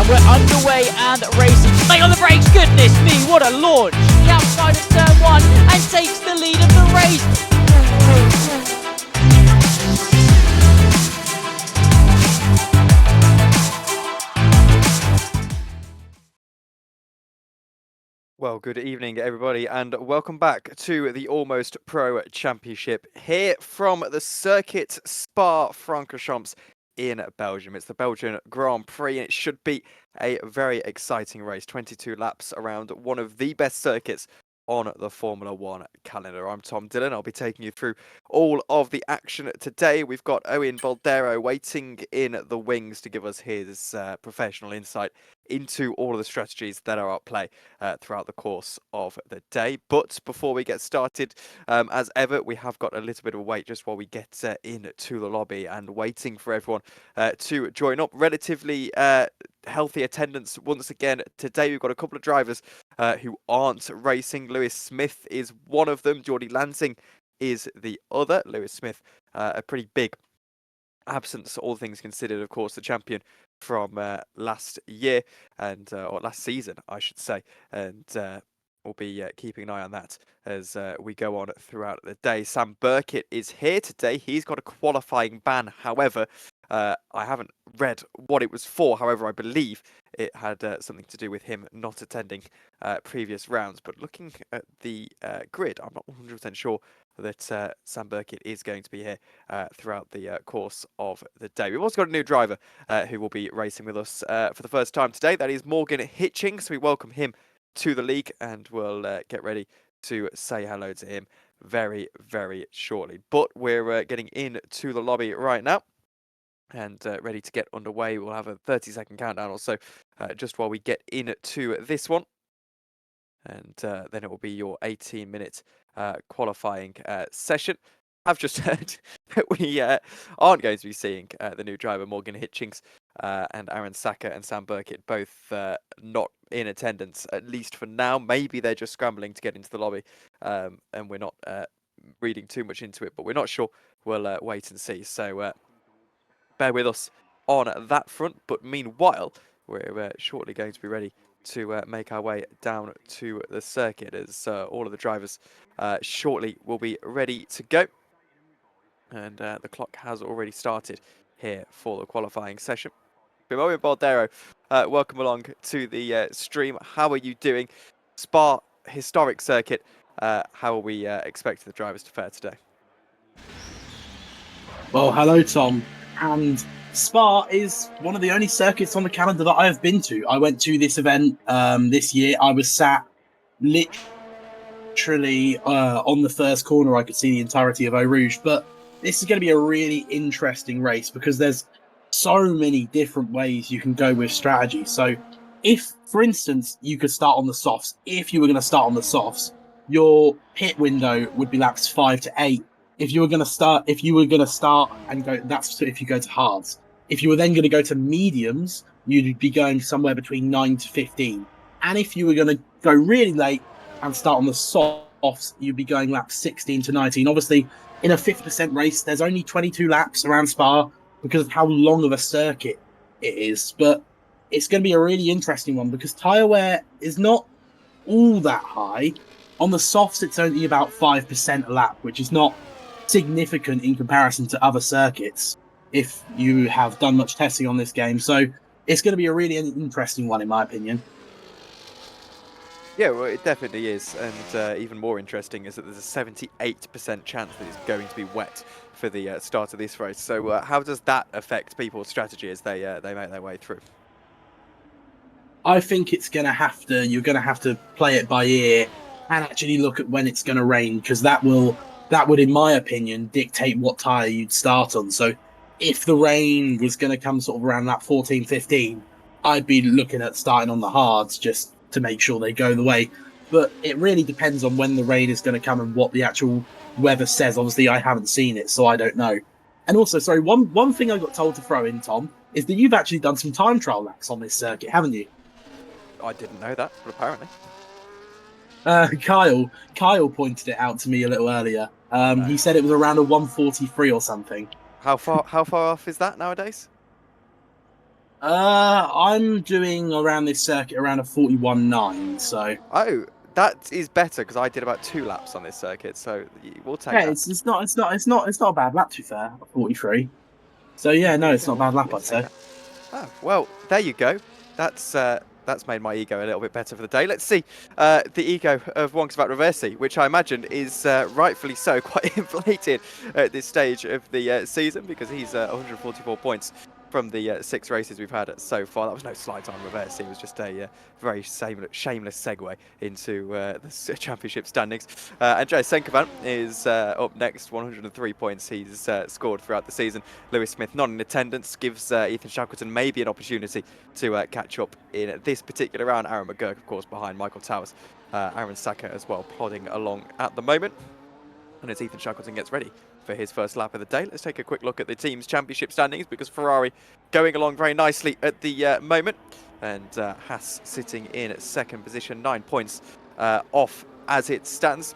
and we're underway and racing. Stay on the brakes, goodness me, what a launch! The outside of turn 1 and takes the lead of the race. Well, good evening, everybody, and welcome back to the Almost Pro Championship here from the Circuit Spa-Francorchamps in Belgium. It's the Belgian Grand Prix, and it should be a very exciting race. 22 laps around one of the best circuits on the Formula One calendar. I'm Tom Dillon. I'll be taking you through all of the action today. We've got Owen Boldero waiting in the wings to give us his professional insight into all of the strategies that are at play throughout the course of the day. But before we get started, as ever, we have got a little bit of a wait just while we get into the lobby and waiting for everyone to join up. Relatively healthy attendance once again today. We've got a couple of drivers who aren't racing. Lewis Smith is one of them. Geordie Lansing is the other. Lewis Smith, a pretty big absence, all things considered, of course, the champion from last year and or last season, I should say, and we'll be keeping an eye on that as we go on throughout the day. Sam Burkett is here today. He's got a qualifying ban, however. I haven't read what it was for. However, I believe it had something to do with him not attending previous rounds. But looking at the grid, I'm not 100% sure that Sam Burkett is going to be here throughout the course of the day. We've also got a new driver who will be racing with us for the first time today. That is Morgan Hitchings. We welcome him to the league, and we'll get ready to say hello to him very, very shortly. But we're getting into the lobby right now and ready to get underway. We'll have a 30-second countdown or so just while we get into this one. And then it will be your 18-minute qualifying session. I've just heard that we aren't going to be seeing the new driver, Morgan Hitchings, and Aaron Saka and Sam Burkett both not in attendance, at least for now. Maybe they're just scrambling to get into the lobby, and we're not reading too much into it, but we're not sure. We'll wait and see. So bear with us on that front. But meanwhile, we're shortly going to be ready to make our way down to the circuit as all of the drivers shortly will be ready to go. And the clock has already started here for the qualifying session. Owen Boldero, welcome along to the stream. How are you doing? Spa, historic circuit. How are we expecting the drivers to fare today? Well, hello, Tom. And Spa is one of the only circuits on the calendar that I have been to. I went to this event this year. I was sat literally on the first corner. I could see the entirety of Eau Rouge. But this is going to be a really interesting race because there's so many different ways you can go with strategy. So if, for instance, you could start on the softs, if you were going to start on the softs, your pit window would be laps 5 to 8. If you were going to start and go, that's if you go to hards. If you were then going to go to mediums, you'd be going somewhere between 9 to 15. And if you were going to go really late and start on the softs, you'd be going laps 16 to 19. Obviously, in a 50% race, there's only 22 laps around Spa because of how long of a circuit it is. But it's going to be a really interesting one because tyre wear is not all that high. On the softs, it's only about 5% a lap, which is not significant in comparison to other circuits if you have done much testing on this game. So it's going to be a really interesting one, in my opinion. Yeah, well, it definitely is, and even more interesting is that there's a 78% chance that it's going to be wet for the start of this race. So how does that affect people's strategy as they make their way through? I think you're going to have to play it by ear and actually look at when it's going to rain, because that would, in my opinion, dictate what tyre you'd start on. So if the rain was going to come sort of around that 14, 15, I'd be looking at starting on the hards just to make sure they go the way. But it really depends on when the rain is going to come and what the actual weather says. Obviously, I haven't seen it, so I don't know. And also, sorry, one thing I got told to throw in, Tom, is that you've actually done some time trial laps on this circuit, haven't you? I didn't know that, but apparently. Kyle pointed it out to me a little earlier. He said it was around a 1:43 or something. How far off is that nowadays? I'm doing around this circuit around a 41.9. So Oh, that is better because I did about 2 laps on this circuit, so we'll take yeah, that. it's not a bad lap to be fair. 43. So yeah, no, it's not a bad lap, We'll I'd take say. that. Oh, well, there you go. That's made my ego a little bit better for the day. Let's see the ego of Wonksvat Reversi, which I imagine is rightfully so quite inflated at this stage of the season because he's 144 points from the 6 races we've had so far. That was no slight on Reversi. It was just a very shameless segue into the championship standings. Andreas Senkovan is up next, 103 points he's scored throughout the season. Lewis Smith not in attendance gives Ethan Shackleton maybe an opportunity to catch up in this particular round. Aaron McGurk, of course, behind Michael Towers. Aaron Saka as well, plodding along at the moment. And as Ethan Shackleton gets ready for his first lap of the day, let's take a quick look at the team's championship standings because Ferrari going along very nicely at the moment. And Haas sitting in second position, 9 points off as it stands.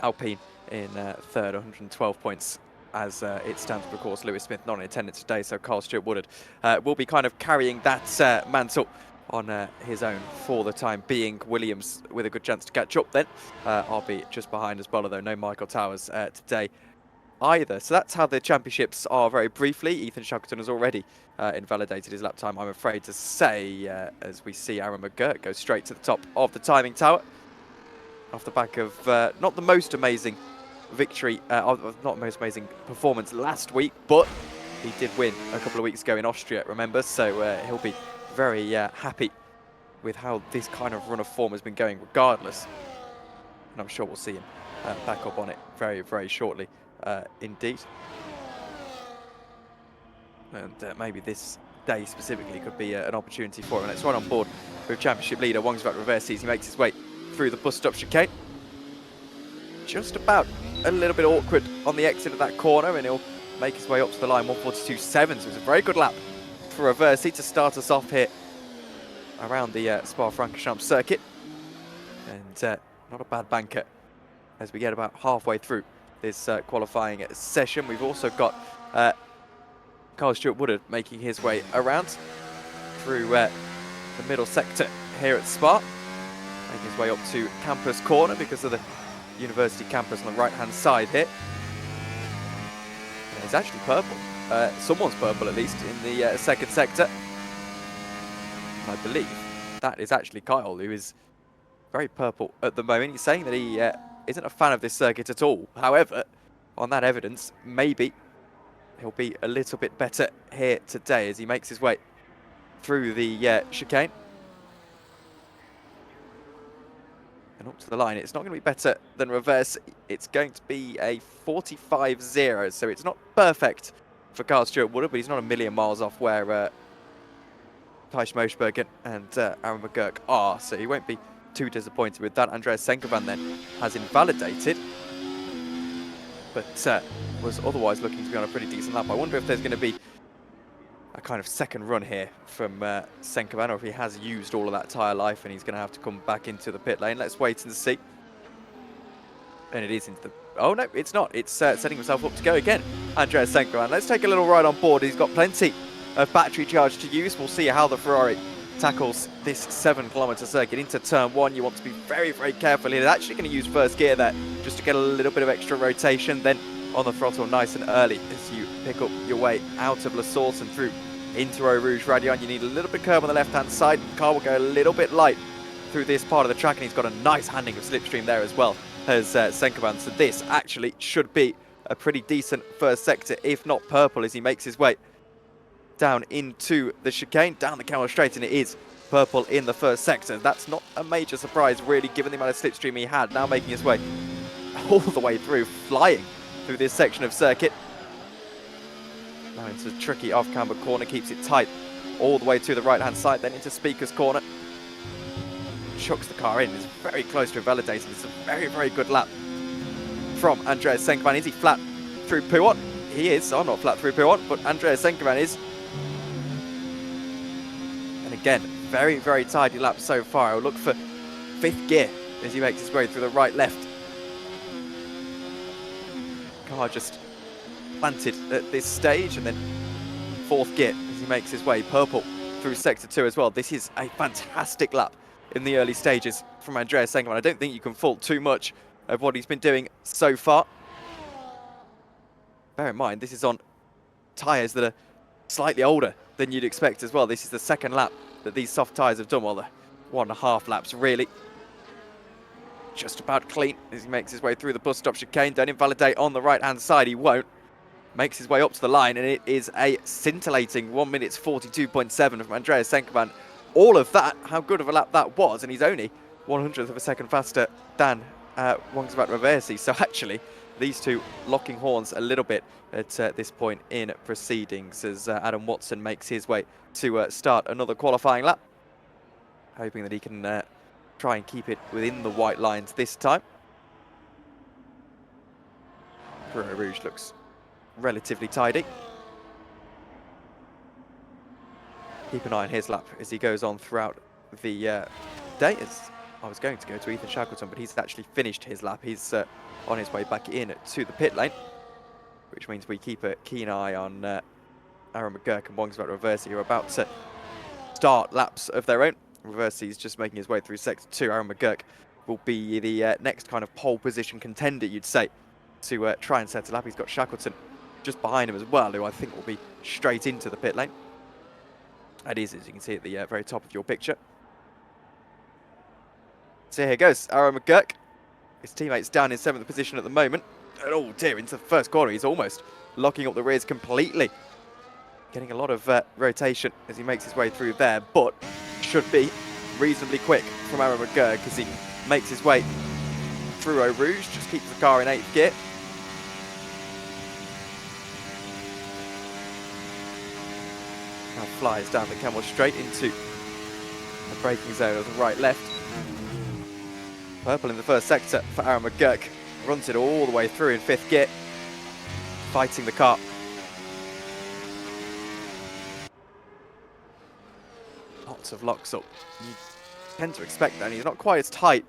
Alpine in third, 112 points as it stands. But of course, Lewis Smith not in attendance today, so Carl Stewart Woodard will be kind of carrying that mantle on his own for the time being. Williams with a good chance to catch up then. I'll be just behind as well, though no Michael Towers today either. So that's how the championships are very briefly. Ethan Shackleton has already invalidated his lap time, I'm afraid to say, as we see Aaron McGurk go straight to the top of the timing tower off the back of not the most amazing victory, not the most amazing performance last week, but he did win a couple of weeks ago in Austria, remember? So he'll be very happy with how this kind of run of form has been going regardless. And I'm sure we'll see him back up on it very, very shortly indeed. And maybe this day specifically could be an opportunity for him. Let's run on board with championship leader Wonksvat Reversi as he makes his way through the bus stop chicane. Just about a little bit awkward on the exit of that corner, and he'll make his way up to the line 142.7. So it's a very good lap for Reversi to start us off here around the Spa-Francorchamps circuit. And not a bad banker as we get about halfway through this qualifying session. We've also got Carl Stewart Woodard making his way around through the middle sector here at Spa, making his way up to Campus Corner because of the University campus on the right-hand side here. And it's actually purple. Someone's purple, at least, in the second sector. And I believe that is actually Kyle, who is very purple at the moment. He's saying that he isn't a fan of this circuit at all. However, on that evidence, maybe he'll be a little bit better here today as he makes his way through the chicane. And up to the line, it's not going to be better than reverse. It's going to be a 45.0, so it's not perfect for Carl Stewart Woodard, but he's not a million miles off where Thijs Moosbergen and Aaron McGurk are, so he won't be too disappointed with that. Andreas Senkovan then has invalidated, but was otherwise looking to be on a pretty decent lap. I wonder if there's going to be a kind of second run here from Senkovan, or if he has used all of that tyre life and he's going to have to come back into the pit lane. Let's wait and see. And it is into the... Oh, no, it's not. It's setting himself up to go again. Andreas Senkovan. Let's take a little ride on board. He's got plenty of battery charge to use. We'll see how the Ferrari tackles this 7-kilometre circuit into turn 1. You want to be very, very careful here. They're actually going to use first gear there just to get a little bit of extra rotation. Then on the throttle nice and early as you pick up your way out of La Source and through into Eau Rouge Radion. You need a little bit of curb on the left-hand side. The car will go a little bit light through this part of the track, and he's got a nice handling of slipstream there as well as Senkovan. So this actually should be a pretty decent first sector, if not purple, as he makes his way down into the chicane, down the Camel Straight, and it is purple in the first sector. That's not a major surprise, really, given the amount of slipstream he had. Now making his way all the way through, flying through this section of circuit. Now into a tricky off-camber corner, keeps it tight all the way to the right-hand side, then into Speaker's Corner. Chucks the car in, is very close to invalidating. It's a very, very good lap from Andreas Senkovan. Is he flat through Pouhon? He is. I'm not flat through Pouhon, but Andreas Senkovan is. And again, very, very tidy lap so far. I'll look for 5th gear as he makes his way through the right-left. Car just planted at this stage, and then 4th gear as he makes his way. Purple through Sector 2 as well. This is a fantastic lap in the early stages from Andreas Sengerman. I don't think you can fault too much of what he's been doing so far. Bear in mind, this is on tyres that are slightly older than you'd expect as well. This is the second lap that these soft tyres have done, well, the 1.5 laps really. Just about clean as he makes his way through the bus stop chicane. Don't invalidate on the right-hand side, he won't. Makes his way up to the line, and it is a scintillating 1 minute 42.7 from Andreas Sengerman. All of that, how good of a lap that was, and he's only 100th of a second faster than Wongsvat Reversi. So actually, these two locking horns a little bit at this point in proceedings as Adam Watson makes his way to start another qualifying lap. Hoping that he can try and keep it within the white lines this time. Eau Rouge looks relatively tidy. Keep an eye on his lap as he goes on throughout the day. As I was going to go to Ethan Shackleton, but he's actually finished his lap. He's on his way back in to the pit lane, which means we keep a keen eye on Aaron McGurk and Wongsvat Reversi, who are about to start laps of their own. Reversi's just making his way through Sector 2. Aaron McGurk will be the next kind of pole position contender, you'd say, to try and set a lap. He's got Shackleton just behind him as well, who I think will be straight into the pit lane. That is, as you can see at the very top of your picture. So here goes Aaron McGurk. His teammate's down in 7th position at the moment. And oh dear, into the first corner. He's almost locking up the rears completely. Getting a lot of rotation as he makes his way through there, but should be reasonably quick from Aaron McGurk as he makes his way through Eau Rouge. Just keeps the car in 8th gear. Now flies down the Camel straight into the braking zone of the right-left. Purple in the first sector for Aaron McGurk. Runs it all the way through in 5th gear, fighting the car. Lots of locks up. You tend to expect that, and he's not quite as tight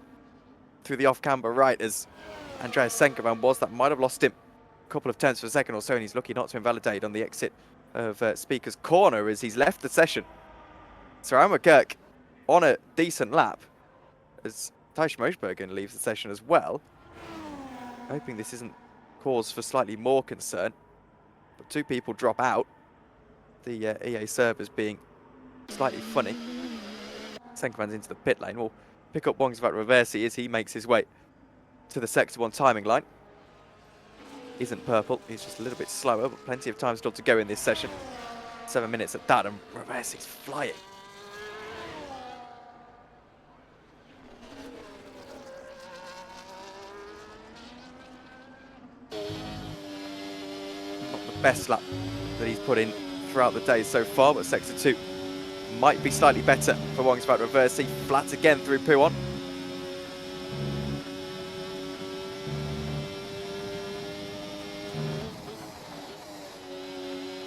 through the off-camber right as Andreas Sengerman was. That might have lost him a couple of tenths of a second or so, and he's lucky not to invalidate on the exit of Speaker's Corner as he's left the session. So Aaron McGurk on a decent lap as Thijs Moosbergen leaves the session as well. Hoping this isn't cause for slightly more concern. But 2 people drop out. The EA servers being slightly funny. Sengerman's into the pit lane. We'll pick up Wongsvat Reversi as he makes his way to the Sector 1 timing line. Isn't purple, he's just a little bit slower, but plenty of time still to go in this session. 7 minutes at that, and Reversi's flying. Not the best lap that he's put in throughout the day so far, but Sector 2 might be slightly better for Wongsvat Reversi. Flat again through Pouon.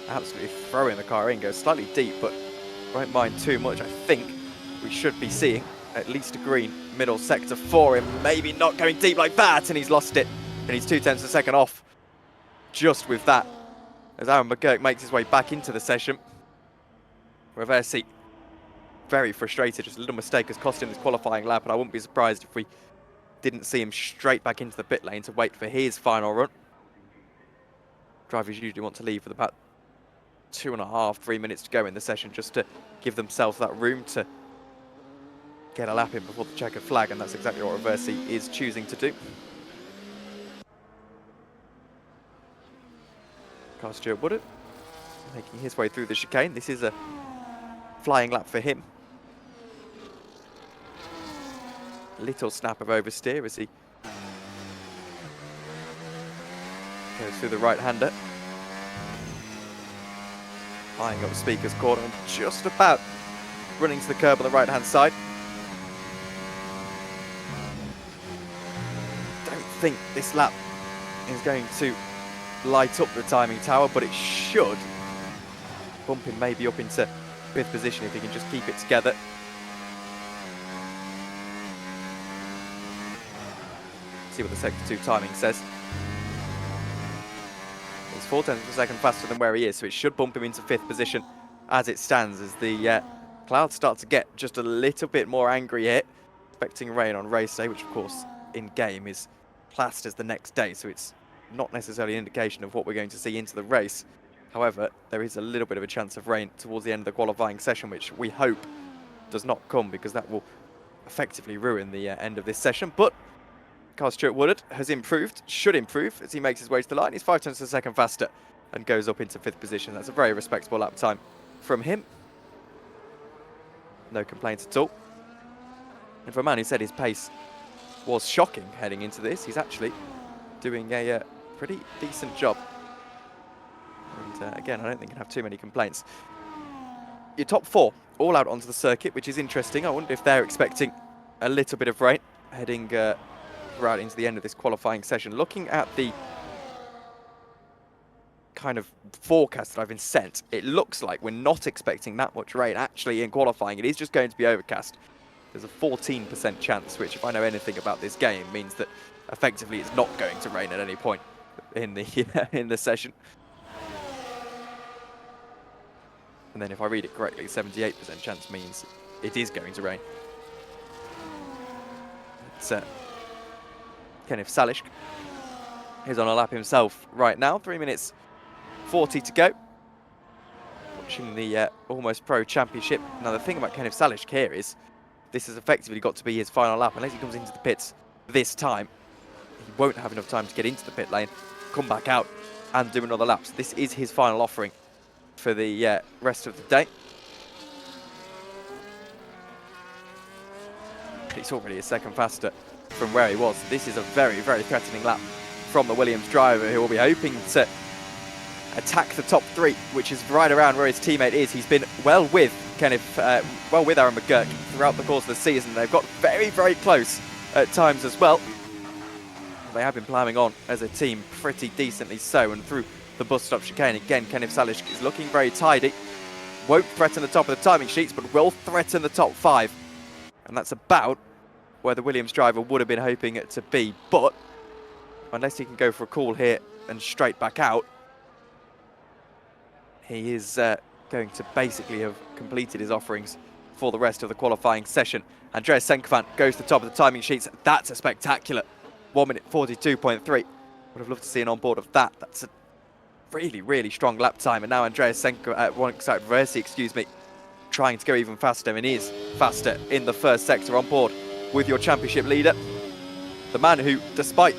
Absolutely throwing the car in, goes slightly deep, but won't mind too much. I think we should be seeing at least a green middle sector for him. Maybe not going deep like that, and he's lost it. And he's 2 tenths of a second off just with that, as Aaron McGurk makes his way back into the session. Reversi very frustrated. Just a little mistake has cost him this qualifying lap, and I wouldn't be surprised if we didn't see him straight back into the pit lane to wait for his final run. Drivers usually want to leave with about 2.5, 3 minutes to go in the session just to give themselves that room to get a lap in before the checkered flag, and that's exactly what Reversi is choosing to do. Carl Stewart Woodard making his way through the chicane. This is a flying lap for him. Little snap of oversteer as he goes through the right-hander. Eyeing up Speaker's Corner and just about running to the curb on the right-hand side. Don't think this lap is going to light up the timing tower, but it should bump him maybe up into 5th position if he can just keep it together. See what the Sector 2 timing says. He's 4 tenths of a second faster than where he is, so it should bump him into 5th position as it stands, as the clouds start to get just a little bit more angry here. Expecting rain on race day, which of course in game is classed as the next day, so it's not necessarily an indication of what we're going to see into the race. However, there is a little bit of a chance of rain towards the end of the qualifying session, which we hope does not come, because that will effectively ruin the end of this session. But Carl Stuart Woodard has improved, should improve, as he makes his way to the line. He's 5 tenths of a second faster and goes up into 5th position. That's a very respectable lap time from him. No complaints at all. And for a man who said his pace was shocking heading into this, he's actually doing a pretty decent job. And again, I don't think he'll have too many complaints. Your top 4 all out onto the circuit, which is interesting. I wonder if they're expecting a little bit of rain heading right into the end of this qualifying session. Looking at the kind of forecast that I've been sent, it looks like we're not expecting that much rain actually in qualifying. It is just going to be overcast. There's a 14% chance, which, if I know anything about this game, means that effectively it's not going to rain at any point in the in the session. And then if I read it correctly, 78% chance means it is going to rain. It's Kenneth Salish is on a lap himself right now. 3 minutes 40 to go. Watching the Almost Pro Championship. Now the thing about Kenneth Salish here is this has effectively got to be his final lap. Unless he comes into the pits this time, he won't have enough time to get into the pit lane, come back out and do another lap. So this is his final offering for the rest of the day. He's already a second faster from where he was. This is a very, very threatening lap from the Williams driver, who will be hoping to attack the top 3, which is right around where his teammate is. He's been well with Aaron McGurk throughout the course of the season. They've got very, very close at times as well. They have been ploughing on as a team pretty decently so, and through the bus stop chicane again, Kenneth Salish is looking very tidy. Won't threaten the top of the timing sheets, but will threaten the top 5. And that's about where the Williams driver would have been hoping it to be. But unless he can go for a call here and straight back out, he is going to basically have completed his offerings for the rest of the qualifying session. Andreas Senkovan goes to the top of the timing sheets. That's a spectacular 1 minute 42.3. Would have loved to see an onboard of that. That's a really, really strong lap time. And now Andreas Versi, trying to go even faster, and is faster in the first sector on board with your championship leader. The man who, despite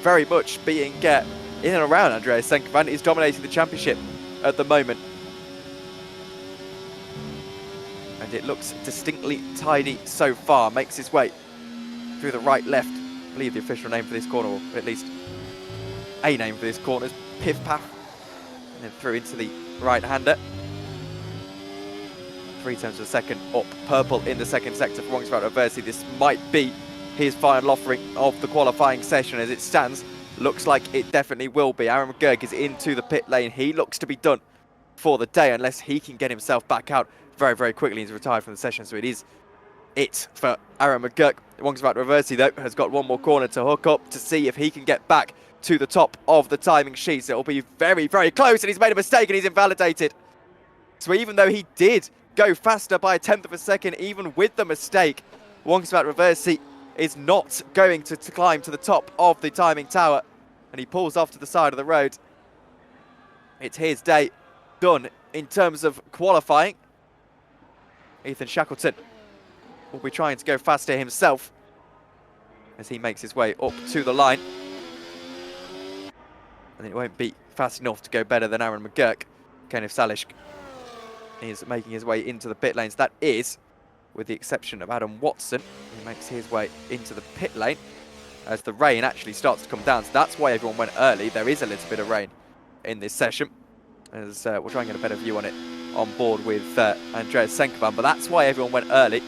very much being in and around Andreas Senkovan, is dominating the championship at the moment. And it looks distinctly tidy so far. Makes his way through the right-left. I believe the official name for this corner, or at least a name for this corner, is Piff Paff. And then through into the right-hander. 3 tenths of a second up purple in the second sector for Rongsveld Versi. This might be his final offering of the qualifying session as it stands. Looks like it definitely will be. Aaron McGurk is into the pit lane. He looks to be done for the day unless he can get himself back out very, very quickly. He's retired from the session, so it is it for Aaron McGurk. Rongsveld Versi, though, has got one more corner to hook up to see if he can get back to the top of the timing sheets. It'll be very, very close, and he's made a mistake and he's invalidated. So even though he did go faster by 1/10 of a second, even with the mistake, Rongsveld Versi is not going to climb to the top of the timing tower, and he pulls off to the side of the road. It's his day done in terms of qualifying. Ethan Shackleton will be trying to go faster himself as he makes his way up to the line. And it won't be fast enough to go better than Aaron McGurk. Kenneth Salish is making his way into the pit lanes. That is, with the exception of Adam Watson, who makes his way into the pit lane as the rain actually starts to come down. So that's why everyone went early. There is a little bit of rain in this session, as we'll try and get a better view on it on board with Andreas Senkovan. But that's why everyone went early,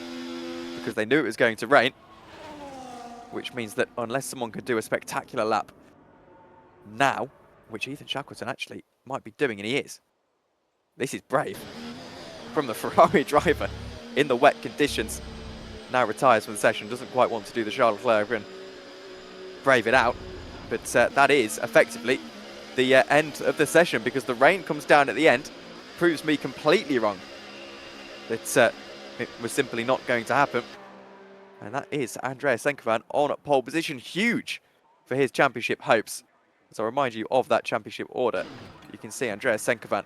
because they knew it was going to rain, which means that unless someone could do a spectacular lap now, which Ethan Shackleton actually might be doing, and he is. This is brave from the Ferrari driver in the wet conditions. Now retires from the session, doesn't quite want to do the Charles Leclerc and brave it out. But that is effectively the end of the session, because the rain comes down at the end, proves me completely wrong. it was simply not going to happen. And that is Andreas Senkovan on pole position. Huge for his championship hopes. As I remind you of that championship order, you can see Andreas Senkovan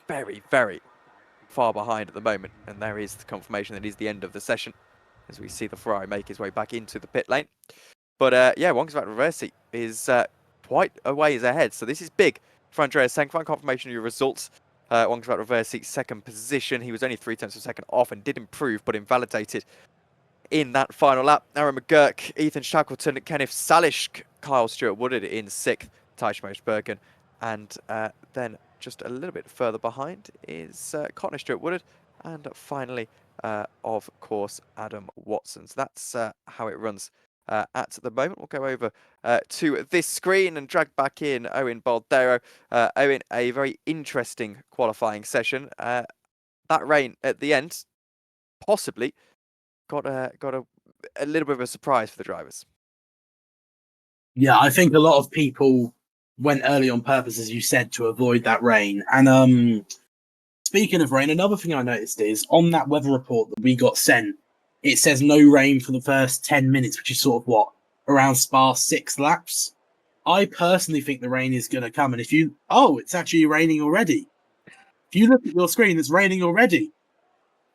very, very far behind at the moment. And there is the confirmation that it is the end of the session as we see the Ferrari make his way back into the pit lane. But yeah, Wongersvaart Reversi is quite a ways ahead. So this is big for Andreas Senkovan. Confirmation of your results. Wongersvaart Reversi, second position. He was only 0.3 of a second off and did improve, but invalidated in that final lap. Aaron McGurk, Ethan Shackleton, Kenneth Salish, Kyle Stewart-Woodard in 6th, Teichmo Bergen. And then just a little bit further behind is Connor Stewart-Woodard. And finally, of course, Adam Watson. So that's how it runs at the moment. We'll go over to this screen and drag back in Owen Boldero. Owen, a very interesting qualifying session. That rain at the end possibly got a little bit of a surprise for the drivers. Yeah, I think a lot of people went early on purpose, as you said, to avoid that rain. And speaking of rain, another thing I noticed is on that weather report that we got sent, it says no rain for the first 10 minutes, which is sort of what, around Spa 6 laps. I personally think the rain is going to come. And if you, it's actually raining already. If you look at your screen, it's raining already.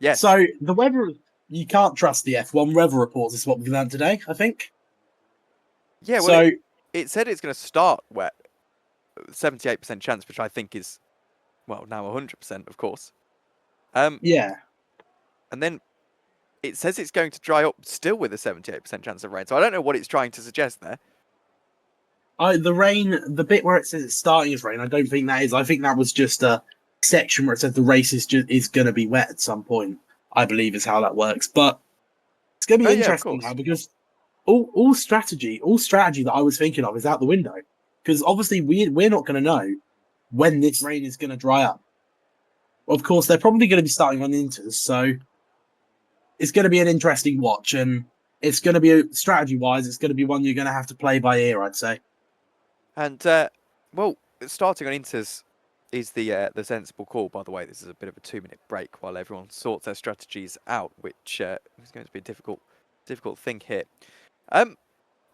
Yes. So the weather, you can't trust the F1 weather reports, is what we've learned today, I think. Yeah, well, it said it's going to start wet. 78% chance, which I think is, well, now 100%, of course. Yeah. And then it says it's going to dry up still with a 78% chance of rain. So I don't know what it's trying to suggest there. The rain, the bit where it says it's starting as rain, I don't think that is. I think that was just a section where it said the race is going to be wet at some point, I believe is how that works. But it's going to be interesting now because all strategy that I was thinking of is out the window. Because obviously we're not going to know when this rain is going to dry up. Of course, they're probably going to be starting on inters, so it's going to be an interesting watch, and it's going to be, strategy-wise, it's going to be one you're going to have to play by ear, I'd say. And, well, starting on inters is the sensible call, by the way. This is a bit of a 2-minute break while everyone sorts their strategies out, which is going to be a difficult thing here.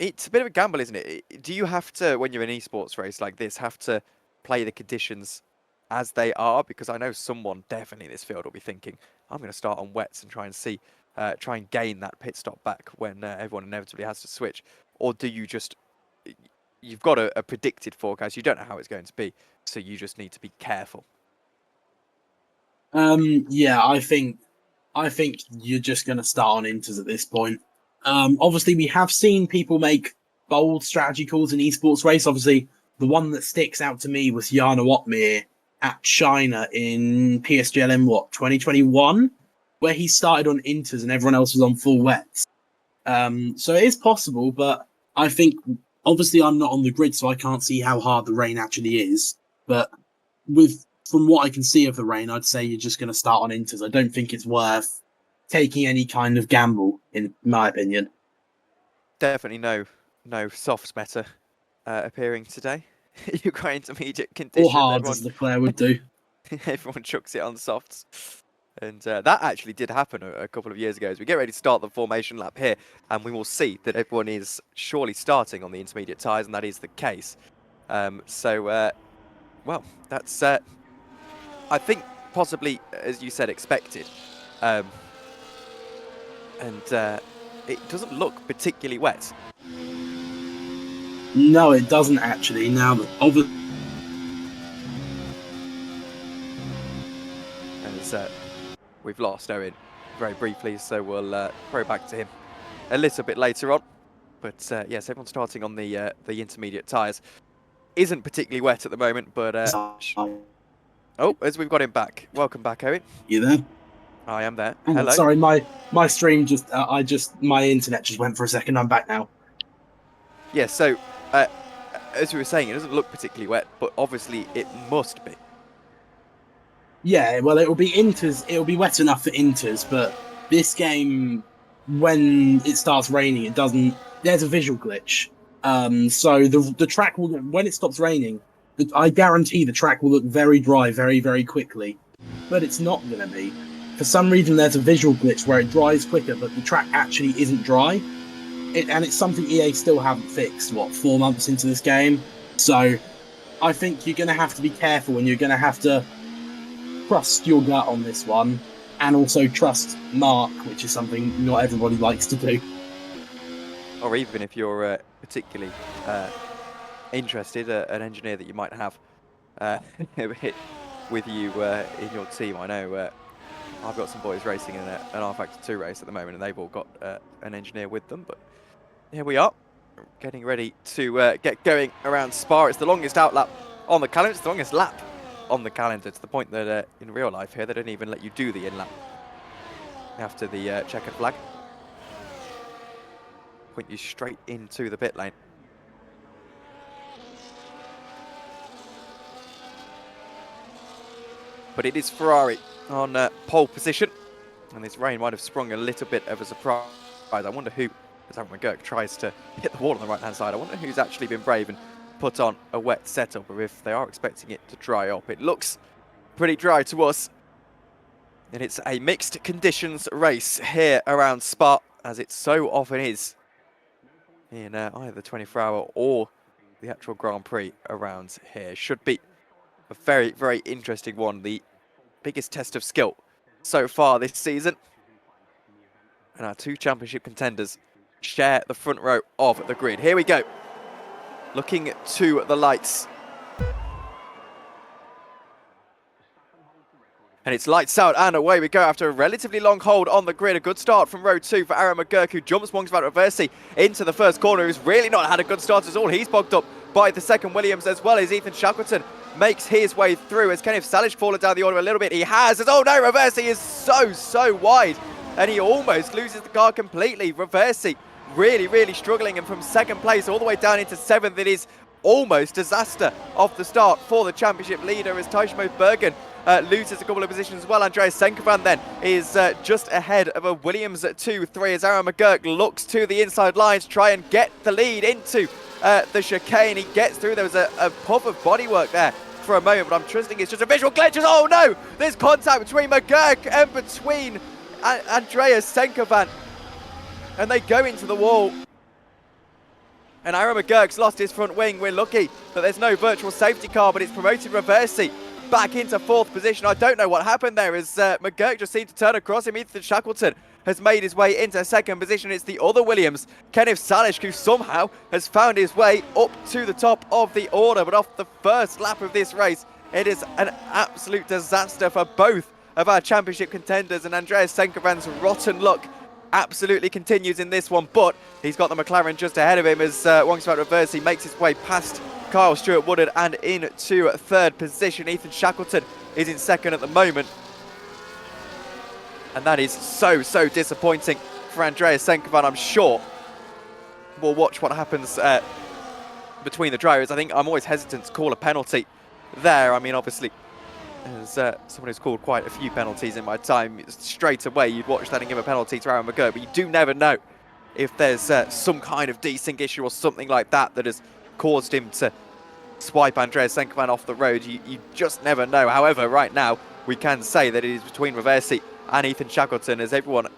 It's a bit of a gamble, isn't it? Do you have to, when you're in an esports race like this, have to play the conditions as they are? Because I know someone definitely in this field will be thinking, I'm going to start on wets and try and gain that pit stop back when everyone inevitably has to switch. Or do you just, you've got a predicted forecast, you don't know how it's going to be, so you just need to be careful? Yeah, I think you're just going to start on inters at this point. Obviously, we have seen people make bold strategy calls in esports race. Obviously, the one that sticks out to me was Jana Otmir at China in PSGLM, 2021, where he started on inters and everyone else was on full wets. So it is possible, but I think, obviously, I'm not on the grid, so I can't see how hard the rain actually is. But from what I can see of the rain, I'd say you're just going to start on inters. I don't think it's worth taking any kind of gamble, in my opinion. Definitely no softs meta appearing today. You've got intermediate conditions. Or hard, as Leclerc would do. Everyone chucks it on softs. And that actually did happen a couple of years ago. As we get ready to start the formation lap here, and we will see that everyone is surely starting on the intermediate tyres, and that is the case. Well, that's, I think, possibly, as you said, expected. And it doesn't look particularly wet. No, it doesn't actually. Now, obviously, and we've lost Owen very briefly, so we'll throw back to him a little bit later on. But yes, everyone's starting on the intermediate tyres. Isn't particularly wet at the moment, but oh, as we've got him back. Welcome back, Owen. You there? I am there. Hello. Sorry, my stream just my internet just went for a second. I'm back now. Yeah, so as we were saying, it doesn't look particularly wet, but obviously it must be. Yeah, well, it'll be inters. It'll be wet enough for inters, but this game, when it starts raining, it doesn't. There's a visual glitch. So the track will, when it stops raining, I guarantee the track will look very dry very, very quickly. but it's not going to be. For some reason, there's a visual glitch where it dries quicker, but the track actually isn't dry. And it's something EA still haven't fixed, 4 months into this game? So I think you're going to have to be careful, and you're going to have to trust your gut on this one, and also trust Mark, which is something not everybody likes to do. Or even if you're particularly interested, an engineer that you might have with you in your team. I know I've got some boys racing in an R-Factor 2 race at the moment, and they've all got an engineer with them. But here we are, getting ready to get going around Spa. It's the longest outlap on the calendar. It's the longest lap on the calendar, to the point that in real life here, they don't even let you do the in-lap after the checkered flag. Point you straight into the pit lane. But it is Ferrari on pole position, and this rain might have sprung a little bit of a surprise. I wonder who, as Aaron McGurk tries to hit the wall on the right-hand side, I wonder who's actually been brave and put on a wet setup, or if they are expecting it to dry up. It looks pretty dry to us, and it's a mixed conditions race here around Spa, as it so often is in either the 24-hour or the actual Grand Prix around here. Should be a very, very interesting one. The biggest test of skill so far this season. And our two championship contenders share the front row of the grid. Here we go. Looking to the lights. And it's lights out and away we go after a relatively long hold on the grid. A good start from row 2 for Aaron McGurk, who jumps Mongsvat Reversi into the first corner, who's really not had a good start at all. He's bogged up by the second Williams, as well as Ethan Shackleton makes his way through. As Kenneth Salish fallen down the order a little bit, he has. Oh no, Reversi is so wide, and he almost loses the car completely. Reversi really, really struggling, and from second place all the way down into 7th, it is almost disaster off the start for the championship leader, as Tijsmo Bergen loses a couple of positions as well. Andreas Senkovan then is just ahead of a Williams at 2-3, as Aaron McGurk looks to the inside lines, try and get the lead into the chicane. He gets through. There was a puff of bodywork there for a moment, but I'm trusting it's just a visual glitch. Oh no, there's contact between McGurk and between Andreas Senkovan, and they go into the wall. And Aaron McGurk's lost his front wing. We're lucky that there's no virtual safety car, but it's promoted Reversi back into 4th position. I don't know what happened there, as McGurk just seemed to turn across him. Ethan Shackleton has made his way into 2nd position. It's the other Williams, Kenneth Salish, who somehow has found his way up to the top of the order. But off the first lap of this race, it is an absolute disaster for both of our championship contenders, and Andreas Senkovan's rotten luck absolutely continues in this one, but he's got the McLaren just ahead of him as Wongsvat Reversi makes his way past Kyle Stewart-Woodard and into 3rd position. Ethan Shackleton is in 2nd at the moment, and that is so disappointing for Andreas Senkovan. I'm sure we'll watch what happens between the drivers. I think I'm always hesitant to call a penalty there. I mean, obviously, as someone who's called quite a few penalties in my time, straight away you'd watch that and give a penalty to Aaron McGurk, but you do never know if there's some kind of desync issue or something like that that has caused him to swipe Andreas Senkovan off the road. You just never know. However, right now we can say that it is between Reversi and Ethan Shackleton, as everyone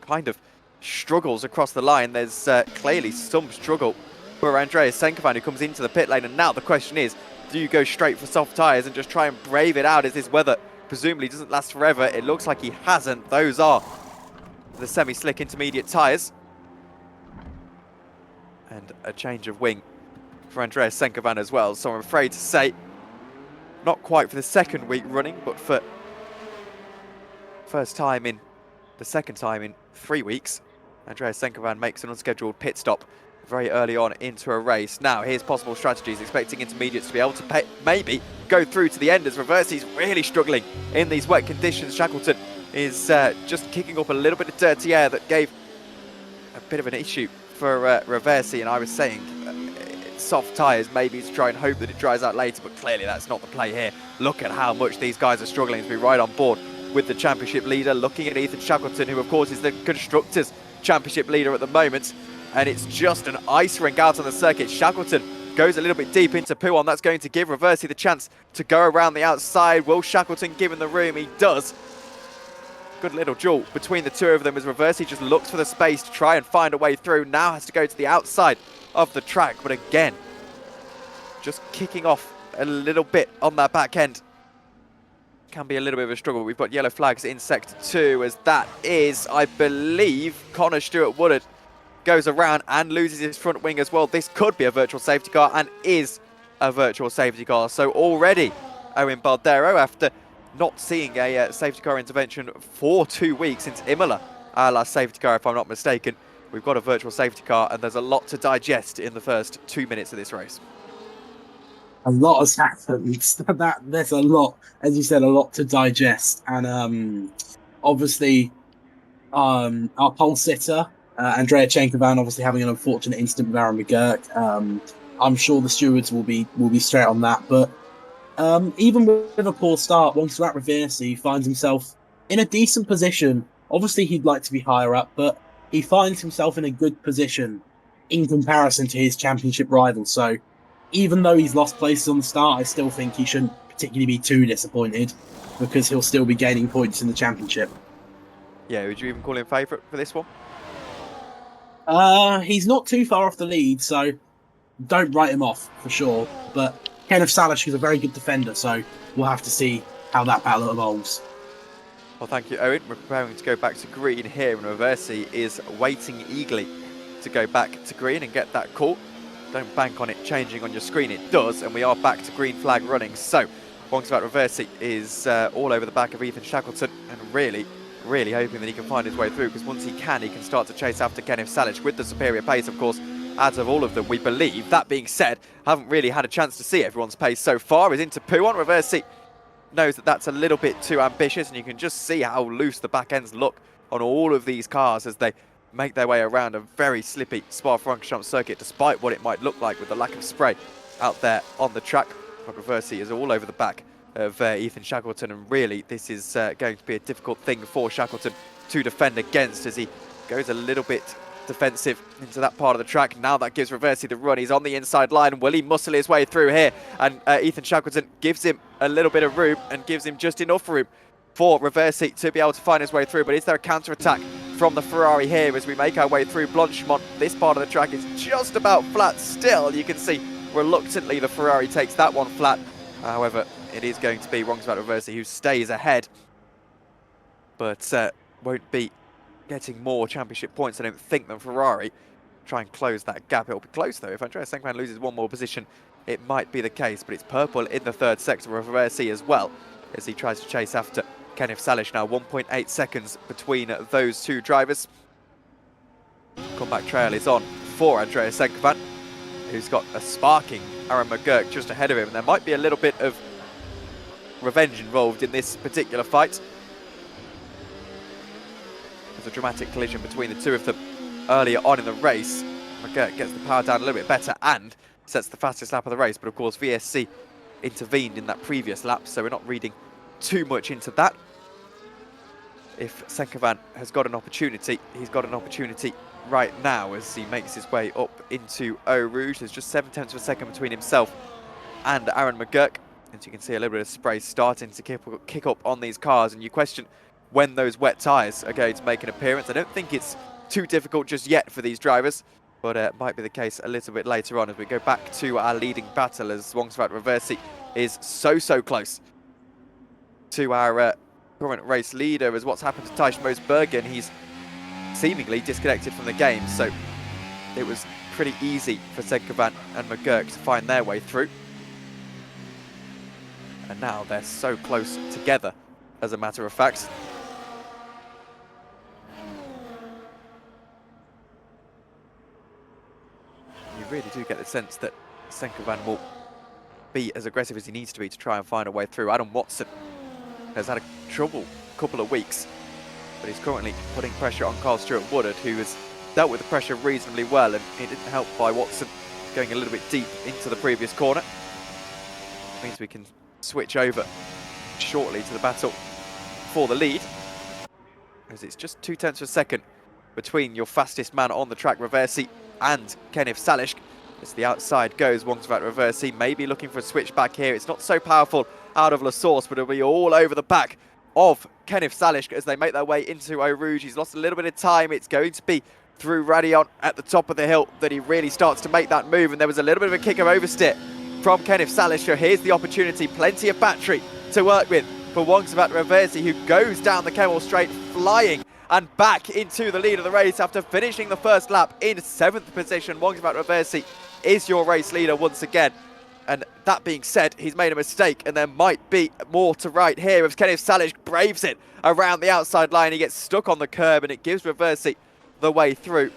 kind of struggles across the line. There's clearly some struggle for Andreas Senkovan, who comes into the pit lane, and now the question is, do you go straight for soft tyres and just try and brave it out as this weather presumably doesn't last forever? It looks like he hasn't. Those are the semi-slick intermediate tyres. And a change of wing for Andreas Senkovan as well. So I'm afraid to say, not quite for the 2nd week running, but for the second time in 3 weeks, Andreas Senkovan makes an unscheduled pit stop very early on into a race. Now, here's possible strategies, expecting intermediates to be able to maybe go through to the end, as Reversi's really struggling in these wet conditions. Shackleton is just kicking up a little bit of dirty air that gave a bit of an issue for Reversi, and I was saying soft tyres maybe to try and hope that it dries out later, but clearly that's not the play here. Look at how much these guys are struggling to be right on board with the championship leader. Looking at Ethan Shackleton, who of course is the Constructors' championship leader at the moment, and it's just an ice rink out on the circuit. Shackleton goes a little bit deep into Puon. That's going to give Reversi the chance to go around the outside. Will Shackleton give him the room? He does. Good little duel between the two of them as Reversi just looks for the space to try and find a way through. Now has to go to the outside of the track, but again, just kicking off a little bit on that back end. Can be a little bit of a struggle. We've got yellow flags in Sector 2 as that is, I believe, Connor Stewart-Woodard goes around and loses his front wing as well. This could be a virtual safety car and is a virtual safety car. So already Owen Boldero, after not seeing a safety car intervention for 2 weeks since Imola, our last safety car if I'm not mistaken, we've got a virtual safety car and there's a lot to digest in the first 2 minutes of this race. A lot has happened. There's a lot, as you said, a lot to digest. And obviously, our pole sitter, Andrea Chenkovan, obviously having an unfortunate incident with Aaron McGurk. I'm sure the stewards will be straight on that. But even with a poor start, once we're at Reversi, he finds himself in a decent position. Obviously, he'd like to be higher up, but he finds himself in a good position in comparison to his championship rival. So even though he's lost places on the start, I still think he shouldn't particularly be too disappointed because he'll still be gaining points in the championship. Yeah, would you even call him favourite for this one? He's not too far off the lead, so don't write him off for sure. But Kenneth Salish is a very good defender, so we'll have to see how that battle evolves. Well, thank you, Owen. We're preparing to go back to green here, and Reversi is waiting eagerly to go back to green and get that call. Don't bank on it changing on your screen, it does, and we are back to green flag running. So, Wongsvat Reversi is all over the back of Ethan Shackleton and really hoping that he can find his way through, because once he can start to chase after Kenneth Salish with the superior pace, of course, out of all of them, we believe. That being said, haven't really had a chance to see everyone's pace so far. Is into Puon. Reversi knows that that's a little bit too ambitious, and you can just see how loose the back ends look on all of these cars as they make their way around a very slippy Spa-Francorchamps circuit, despite what it might look like with the lack of spray out there on the track. But Reversi is all over the back of Ethan Shackleton, and really this is going to be a difficult thing for Shackleton to defend against as he goes a little bit defensive into that part of the track. Now that gives Reversi the run. He's on the inside line. Will he muscle his way through here? And Ethan Shackleton gives him a little bit of room and gives him just enough room for Reversi to be able to find his way through. But is there a counter-attack from the Ferrari here as we make our way through Blanchimont? This part of the track is just about flat still. You can see reluctantly the Ferrari takes that one flat. However, it is going to be Wongsvat Reversi who stays ahead, but won't be getting more championship points, I don't think, than Ferrari. Try and close that gap. It'll be close though. If Andreas Senkman loses one more position, it might be the case, but it's purple in the third sector of Reversi as well as he tries to chase after Kenneth Salish. Now 1.8 seconds between those two drivers. Comeback trail is on for Andreas Senkman, who's got a sparking Aaron McGurk just ahead of him, and there might be a little bit of revenge involved in this particular fight. There's a dramatic collision between the two of them earlier on in the race. McGurk gets the power down a little bit better and sets the fastest lap of the race, but of course VSC intervened in that previous lap, so we're not reading too much into that. If Senkovan has got an opportunity, he's got an opportunity right now as he makes his way up into Eau Rouge. There's just 7/10 of a second between himself and Aaron McGurk. As you can see, a little bit of spray starting to kick up on these cars, and you question when those wet tyres are going to make an appearance. I don't think it's too difficult just yet for these drivers, but it might be the case a little bit later on as we go back to our leading battle, as Wongsvat Reversi is so close to our current race leader. As what's happened to Thijs Moosbergen, he's seemingly disconnected from the game, so it was pretty easy for Senkovan and McGurk to find their way through. And now they're so close together, as a matter of fact. You really do get the sense that Senkovan will be as aggressive as he needs to be to try and find a way through. Adam Watson has had a trouble couple of weeks, but he's currently putting pressure on Carl Stewart-Woodard, who has dealt with the pressure reasonably well, and it didn't help by Watson going a little bit deep into the previous corner. Means we can switch over shortly to the battle for the lead, as it's just 0.2 of a second between your fastest man on the track, Reversi, and Kenneth Salish. As the outside goes, Wongsvat Reversi maybe looking for a switch back here. It's not so powerful out of La Source, but it'll be all over the back of Kenneth Salish as they make their way into Eau Rouge. He's lost a little bit of time. It's going to be through Radion at the top of the hill that he really starts to make that move. And there was a little bit of a kick of oversteer from Kenneth Salish. So here's the opportunity. Plenty of battery to work with for Wongsvat Reversi, who goes down the Kemmel Straight flying and back into the lead of the race after finishing the first lap in 7th position. Wongsvat Reversi is your race leader once again. And that being said, he's made a mistake, and there might be more to right here as Kenneth Salish braves it around the outside line. He gets stuck on the curb, and it gives Reversi the way through.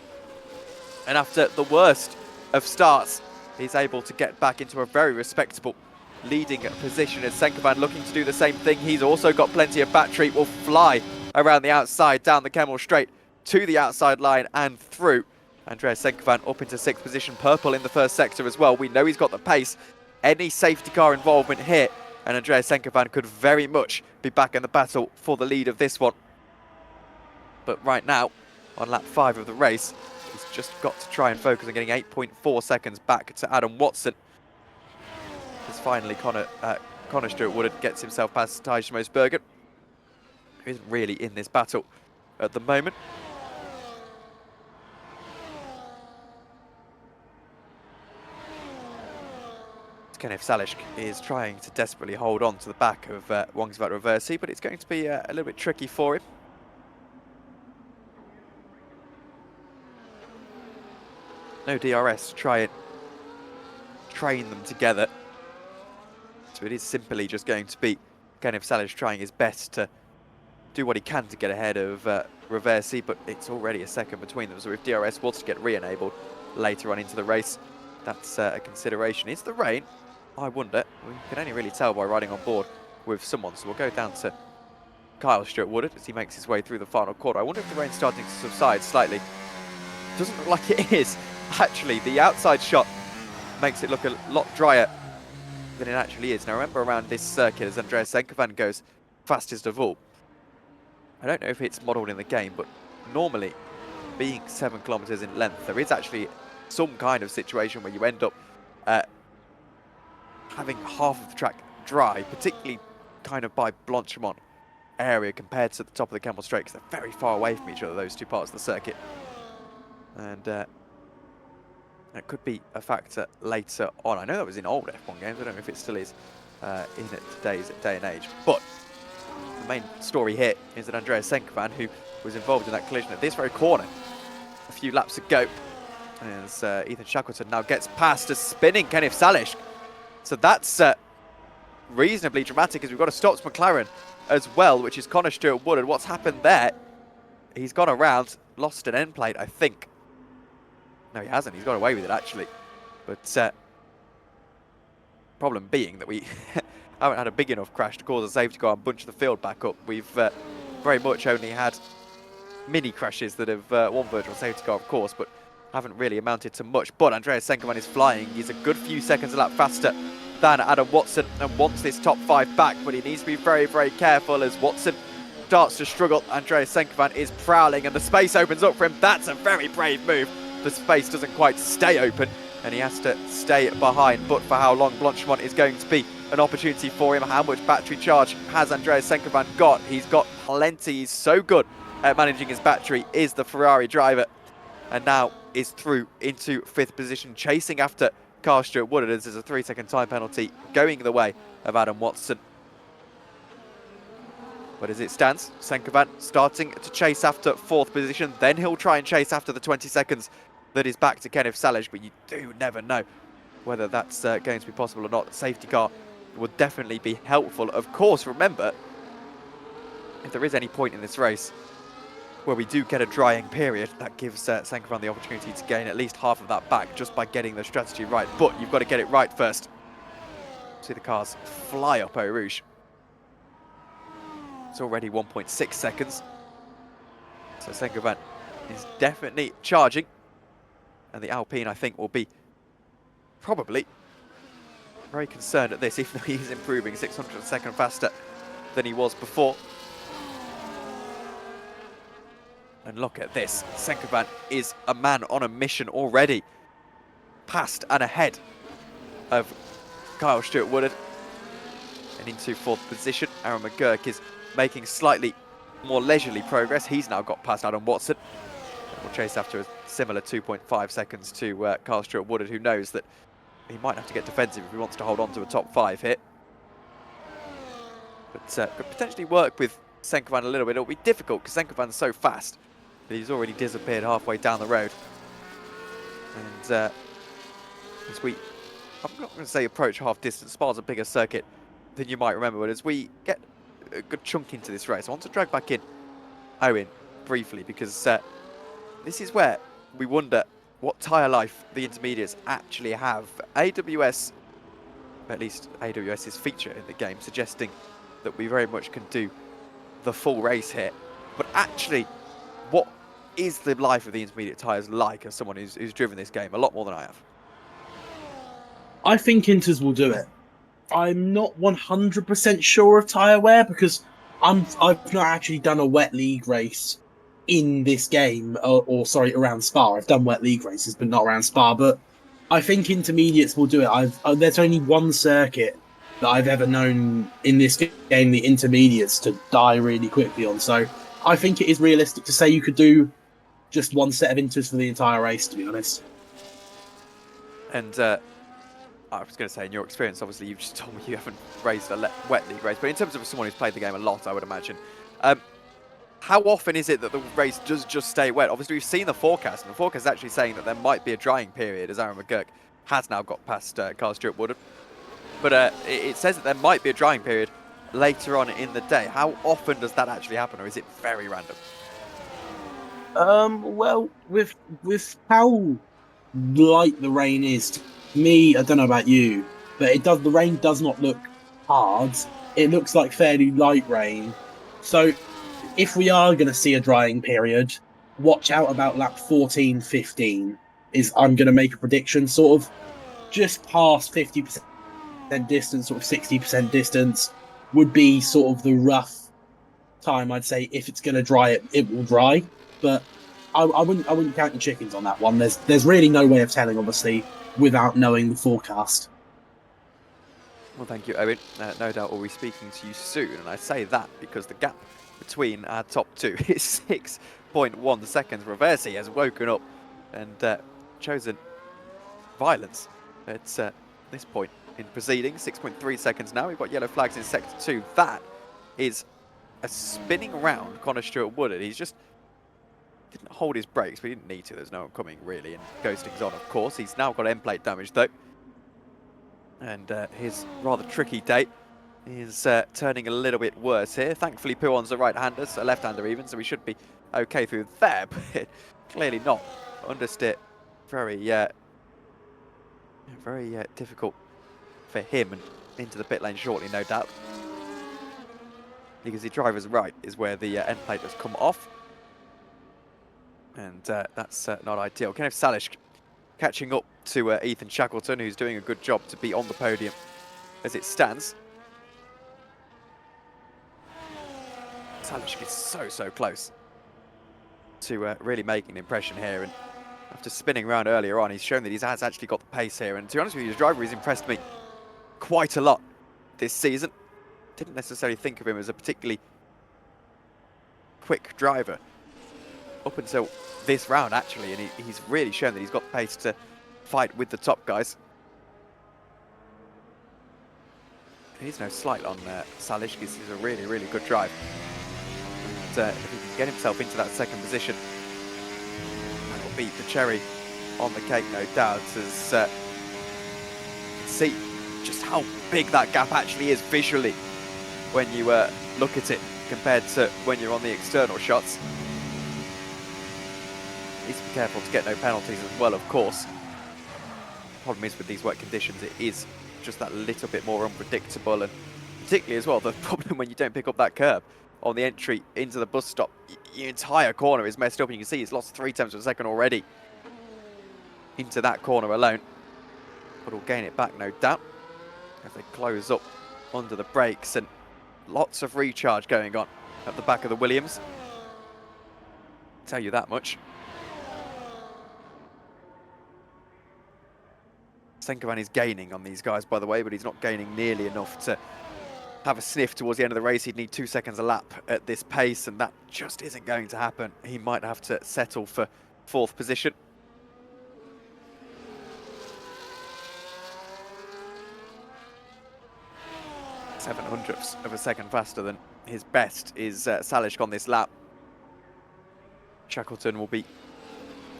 And after the worst of starts, he's able to get back into a very respectable leading position. As Senkovan looking to do the same thing. He's also got plenty of battery, will fly around the outside, down the Kemmel Straight to the outside line and through. Andreas Senkovan up into 6th position, purple in the first sector as well. We know he's got the pace. Any safety car involvement here, and Andreas Senkovan could very much be back in the battle for the lead of this one. But right now, on lap 5 of the race, he's just got to try and focus on getting 8.4 seconds back to Adam Watson. As finally Connor Stewart-Woodard gets himself past Thijs Moosbergen, who isn't really in this battle at the moment. Kenneth Salish is trying to desperately hold on to the back of Wongsvat Reversi, but it's going to be a little bit tricky for him. No DRS to try and train them together. So it is simply just going to be Kenneth Salish trying his best to do what he can to get ahead of Reversi, but it's already a second between them. So if DRS was to get re-enabled later on into the race, that's a consideration. Is the rain? I wonder. We can only really tell by riding on board with someone. So we'll go down to Kyle Stewart-Woodard as he makes his way through the final quarter. I wonder if the rain's starting to subside slightly. Doesn't look like it is. Actually, the outside shot makes it look a lot drier than it actually is. Now remember, around this circuit, as Andreas Senkovan goes fastest of all, I don't know if it's modelled in the game, but normally, being 7 kilometres in length, there is actually some kind of situation where you end up having half of the track dry, particularly kind of by Blanchemont area compared to the top of the Kemmel Straight, because they're very far away from each other, those two parts of the circuit. And that could be a factor later on. I know that was in old F1 games, I don't know if it still is in today's day and age. But the main story here is that Andreas Senkovan, who was involved in that collision at this very corner a few laps ago, as Ethan Shackleton now gets past a spinning Kenneth Salish. So that's reasonably dramatic, as we've got a stopped McLaren as well, which is Connor Stewart-Woodard. What's happened there? He's gone around, lost an end plate, I think. No, he hasn't. He's got away with it, actually. But problem being that we haven't had a big enough crash to cause a safety car and bunch the field back up. We've very much only had mini crashes that have won virtual safety car, of course, but haven't really amounted to much. But Andreas Senkovan is flying. He's a good few seconds a lap faster than Adam Watson and wants this top 5 back, but he needs to be very, very careful as Watson starts to struggle. Andreas Senkovan is prowling and the space opens up for him. That's a very brave move. The space doesn't quite stay open and he has to stay behind, but for how long Blanchemont is going to be an opportunity for him. How much battery charge has Andreas Senkovan got? He's got plenty. He's so good at managing his battery, is the Ferrari driver, and now is through into 5th position, chasing after Carl Stewart-Woodard as there's a 3-second time penalty going the way of Adam Watson. But as it stands, Senkovan starting to chase after 4th position, then he'll try and chase after the 20 seconds that is back to Kenneth Salish, but you do never know whether that's going to be possible or not. The safety car would definitely be helpful. Of course, remember, if there is any point in this race where we do get a drying period, that gives Senkovan the opportunity to gain at least half of that back just by getting the strategy right. But you've got to get it right first. See the cars fly up Eau Rouge. It's already 1.6 seconds. So Senkovan is definitely charging. And the Alpine, I think, will be probably very concerned at this, even though he's improving 600 a second faster than he was before. And look at this. Senkovan is a man on a mission already. past and ahead of Kyle Stewart-Woodard. And into 4th position, Aaron McGurk is making slightly more leisurely progress. He's now got past Adam Watson. We'll chase after a similar 2.5 seconds to Kyle Stewart-Woodard, who knows that he might have to get defensive if he wants to hold on to a top 5 here. But could potentially work with Senkovan a little bit. It'll be difficult because Senkovan's so fast that he's already disappeared halfway down the road. And as we, I'm not going to say approach half distance, Spa's a bigger circuit than you might remember, but as we get a good chunk into this race, I want to drag back in Owen briefly, because this is where we wonder what tyre life the intermediates actually have. AWS, at least AWS's feature in the game, suggesting that we very much can do the full race here. But actually, what is the life of the intermediate tyres like as someone who's driven this game a lot more than I have? I think Inters will do it. I'm not 100% sure of tyre wear because I've not actually done a wet league race in this game, or sorry, around Spa. I've done wet league races, but not around Spa. But I think intermediates will do it. There's only one circuit that I've ever known in this game, the intermediates, to die really quickly on. So I think it is realistic to say you could do just one set of inters for the entire race, to be honest. And I was going to say, in your experience, obviously you've just told me you haven't raced a wet league race, but in terms of someone who's played the game a lot, I would imagine, how often is it that the race does just stay wet? Obviously, we've seen the forecast, and the forecast is actually saying that there might be a drying period, as Aaron McGurk has now got past Kyle Stewart-Woodard. But it says that there might be a drying period later on in the day. How often does that actually happen, or is it very random? Well, with how light the rain is, to me, I don't know about you, but the rain does not look hard. It looks like fairly light rain. So if we are going to see a drying period, watch out about lap 14, 15. I'm going to make a prediction, sort of just past 50% distance, sort of 60% distance would be sort of the rough time. I'd say if it's going to dry, it will dry. But I wouldn't count your chickens on that one. There's really no way of telling, obviously, without knowing the forecast. Well, thank you, Owen. No doubt we'll be speaking to you soon. And I say that because the gap between our top two is 6.1 seconds. Reversi has woken up and chosen violence at this point in proceedings. 6.3 seconds now. We've got yellow flags in sector 2. That is a spinning round Connor Stewart-Woodard. He's just didn't hold his brakes, but he didn't need to. There's no one coming, really, and ghosting's on, of course. He's now got end plate damage, though. And his rather tricky day is turning a little bit worse here. Thankfully, Puon's a right-hander, a left-hander even, so we should be okay through there, but clearly not. Understeer, very difficult for him, and into the pit lane shortly, no doubt. Because the driver's right is where the end plate has come off. And that's not ideal. Kenneth Salish catching up to Ethan Shackleton, who's doing a good job to be on the podium as it stands. Salish is so close to really making an impression here. And after spinning around earlier on, he's shown that he has actually got the pace here. And to be honest with you, the driver has impressed me quite a lot this season. Didn't necessarily think of him as a particularly quick driver up until this round, actually, and he's really shown that he's got the pace to fight with the top guys. He's no slight on Salish, because he's a really good drive. And if he can get himself into that second position, that'll beat the cherry on the cake, no doubt, as you can see just how big that gap actually is visually when you look at it compared to when you're on the external shots. Needs to be careful to get no penalties as well, of course. Problem is with these wet conditions, it is just that little bit more unpredictable, and particularly as well, the problem when you don't pick up that curb on the entry into the bus stop, your entire corner is messed up, and you can see it's lost 3 tenths of a second already into that corner alone. But we'll gain it back, no doubt, as they close up under the brakes, and lots of recharge going on at the back of the Williams. Tell you that much. Senkovan is gaining on these guys, by the way, but he's not gaining nearly enough to have a sniff towards the end of the race. He'd need 2 seconds a lap at this pace, and that just isn't going to happen. He might have to settle for 4th position. Seven hundredths of a second faster than his best is Salish on this lap. Shackleton will be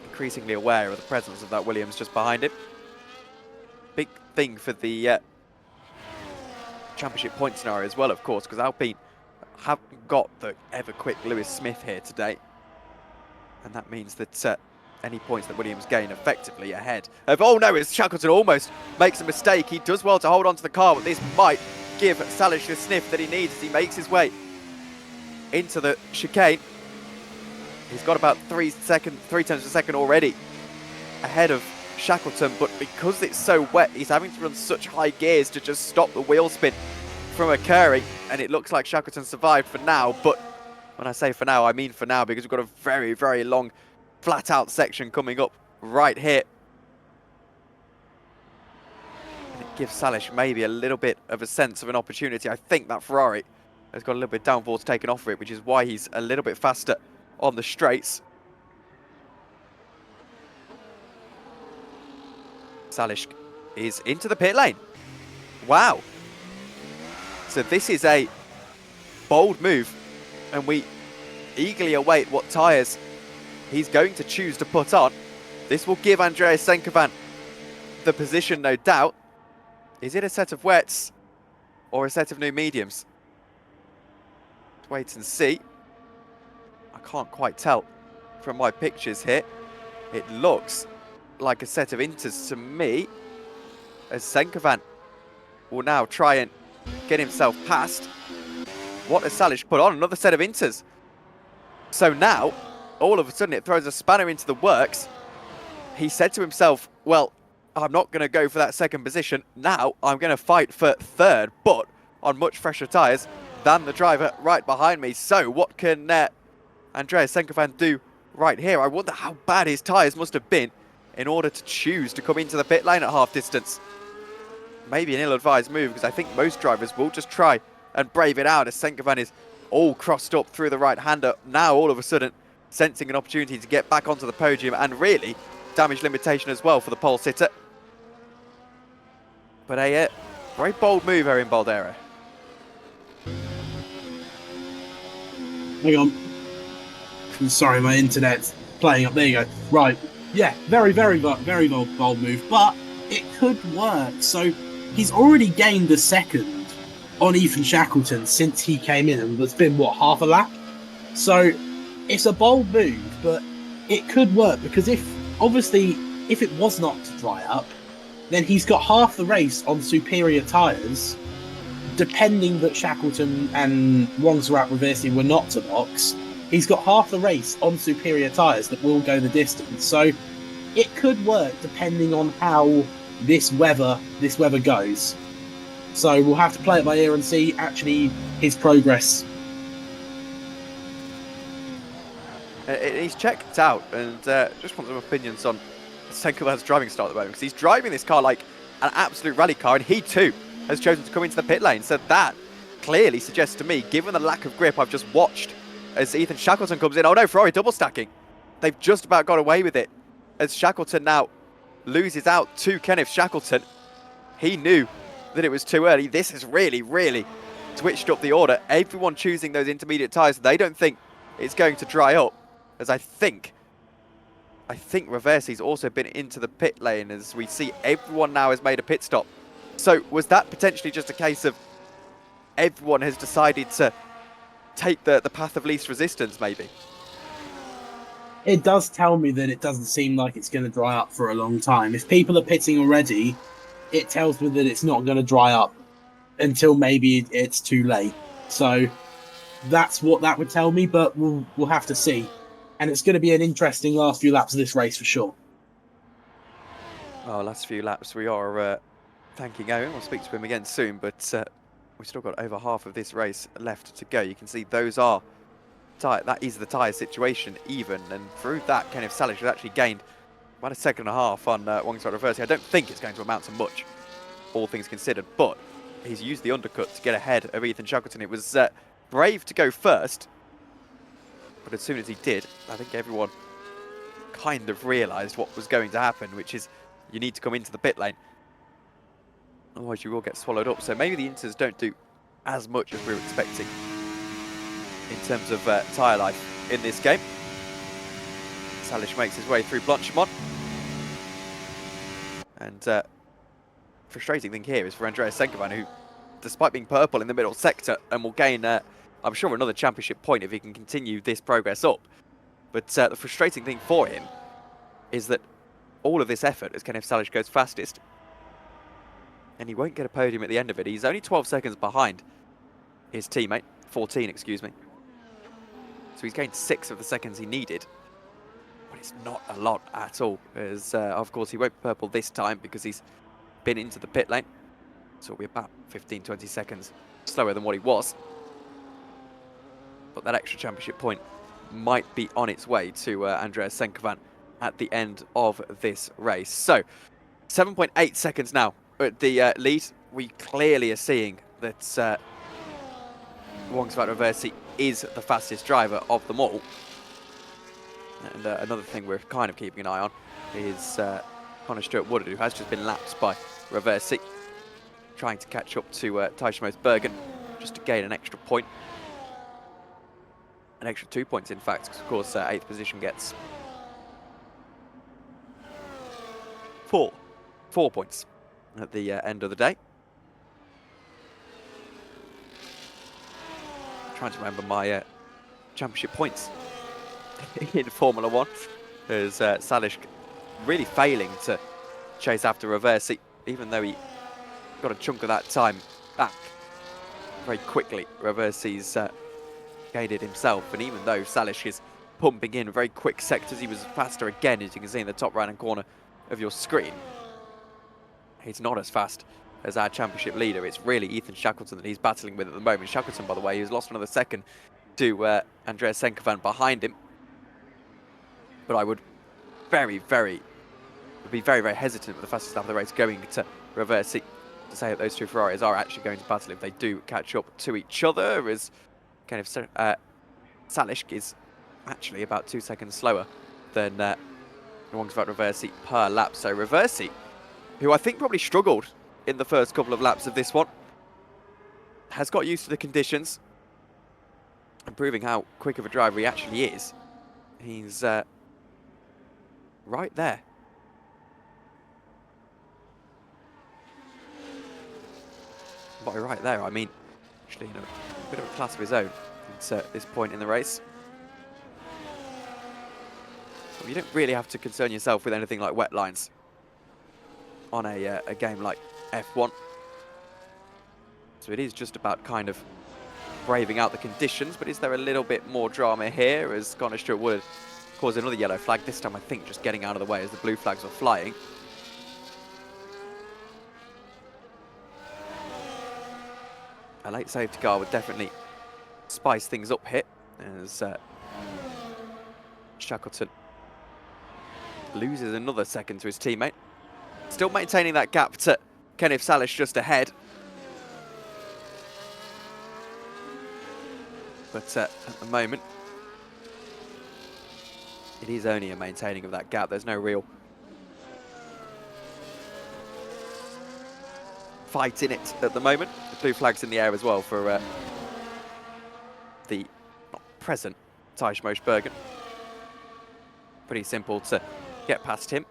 increasingly aware of the presence of that Williams just behind him. Big thing for the championship point scenario as well, of course, because Alpine haven't got the ever-quick Lewis Smith here today. And that means that any points that Williams gain effectively ahead of... Oh no, it's Shackleton almost makes a mistake. He does well to hold on to the car, but this might give Salish the sniff that he needs as he makes his way into the chicane. He's got about 3 tenths of a second already ahead of Shackleton, but because it's so wet, he's having to run such high gears to just stop the wheel spin from occurring, and it looks like Shackleton survived for now. But when I say for now, I mean for now, because we've got a very, very long flat out section coming up right here. And it gives Salish maybe a little bit of a sense of an opportunity. I think that Ferrari has got a little bit of downforce taken off it, which is why he's a little bit faster on the straights. Salish is into the pit lane. Wow. So this is a bold move, and we eagerly await what tyres he's going to choose to put on. This will give Andreas Senkovan the position, no doubt. Is it a set of wets or a set of new mediums? Let's wait and see. I can't quite tell from my pictures here. It looks like a set of inters to me, as Senkovan will now try and get himself past. What has Salish put on? Another set of inters. So now, all of a sudden, it throws a spanner into the works. He said to himself, well, I'm not going to go for that second position. Now, I'm going to fight for 3rd, but on much fresher tyres than the driver right behind me. So what can Andreas Senkovan do right here? I wonder how bad his tyres must have been in order to choose to come into the pit lane at half distance. Maybe an ill-advised move, because I think most drivers will just try and brave it out as Senkovan is all crossed up through the right-hander. Now, all of a sudden, sensing an opportunity to get back onto the podium, and really damage limitation as well for the pole sitter. But a very bold move here in Boldero. Hang on. I'm sorry, my internet's playing up. There you go. Right. Yeah, very bold move, but it could work. So he's already gained a second on Ethan Shackleton since he came in, and it's been, what, half a lap? So it's a bold move, but it could work, because if it was not to dry up, then he's got half the race on superior tyres, depending that Shackleton and Wongsurat Reversi were not to box. He's got half the race on superior tyres that will go the distance. So it could work depending on how this weather goes. So we'll have to play it by ear and see actually his progress. He's checked out, and just want some opinions on Senkovan's driving style at the moment, because he's driving this car like an absolute rally car, and he too has chosen to come into the pit lane. So that clearly suggests to me, given the lack of grip I've just watched as Ethan Shackleton comes in. Oh no, Ferrari double stacking. They've just about got away with it, as Shackleton now loses out to Kenneth Shackleton. He knew that it was too early. This has really switched up the order. Everyone choosing those intermediate tyres. They don't think it's going to dry up, as I think Reversi's also been into the pit lane, as we see everyone now has made a pit stop. So was that potentially just a case of everyone has decided to take the path of least resistance, maybe? It does tell me that it doesn't seem like it's going to dry up for a long time. If people are pitting already, it tells me that it's not going to dry up until maybe it's too late. So that's what that would tell me, but we'll have to see. And it's going to be an interesting last few laps of this race for sure. Oh, last few laps. We are thanking Owen. We'll speak to him again soon, but we've still got over half of this race left to go. You can see those are that is the tyre situation even, and through that Kenneth Salish has actually gained about a second and a half on Wongside reversing. I don't think it's going to amount to much, all things considered, but he's used the undercut to get ahead of Ethan Shackleton. It was brave to go first, but as soon as he did, I think everyone kind of realised what was going to happen, which is you need to come into the pit lane. Otherwise you will get swallowed up. So maybe the Inters don't do as much as we were expecting in terms of tyre life in this game. Salish makes his way through Blanchimont. And frustrating thing here is for Andreas Senkovan, who, despite being purple in the middle sector, and will gain, I'm sure, another championship point if he can continue this progress up. But the frustrating thing for him is that all of this effort as Kenneth Salish goes fastest, and he won't get a podium at the end of it. He's only 12 seconds behind his teammate, 14, excuse me. So he's gained 6 of the seconds he needed. But it's not a lot at all, as of course he won't purple this time because he's been into the pit lane. So it'll be about 15-20 seconds slower than what he was. But that extra championship point might be on its way to Andreas Senkovan at the end of this race. So 7.8 seconds now at the lead. We clearly are seeing that Wongsvat Reversi is the fastest driver of them all. And another thing we're kind of keeping an eye on is Connor Stewart-Woodard, who has just been lapped by Reversi, trying to catch up to Teichmos Bergen just to gain an extra point. An extra 2 points, in fact, because of course 8th position gets 4 points at the end of the day. Trying to remember my championship points in Formula 1. As Salish really failing to chase after Reversi, even though he got a chunk of that time back very quickly. Reversi's gained it himself, and even though Salish is pumping in very quick sectors, he was faster again, as you can see in the top right hand corner of your screen. He's not as fast as our championship leader. It's really Ethan Shackleton that he's battling with at the moment. Shackleton, by the way, has lost another second to Andreas Senkovan behind him. But I would be very, very hesitant with the fastest lap of the race going to Reversi to say that those two Ferraris are actually going to battle if they do catch up to each other, as kind of Salish is actually about 2 seconds slower than Wongsvat Reversi per lap. So Reversi, who I think probably struggled in the first couple of laps of this one, has got used to the conditions and proving how quick of a driver he actually is. He's right there. By right there, I mean actually in a bit of a class of his own at this point in the race. But you don't really have to concern yourself with anything like wet lines on a game like F1. So it is just about kind of braving out the conditions, but is there a little bit more drama here as Connor Stewart-Woodard caused another yellow flag, this time I think just getting out of the way as the blue flags were flying. A late safety car would definitely spice things up here as Shackleton loses another second to his teammate. Still maintaining that gap to Kenneth Salish just ahead. But at the moment, it is only a maintaining of that gap. There's no real fight in it at the moment. The blue flag's in the air as well for the not present Teichmos Bergen. Pretty simple to get past him.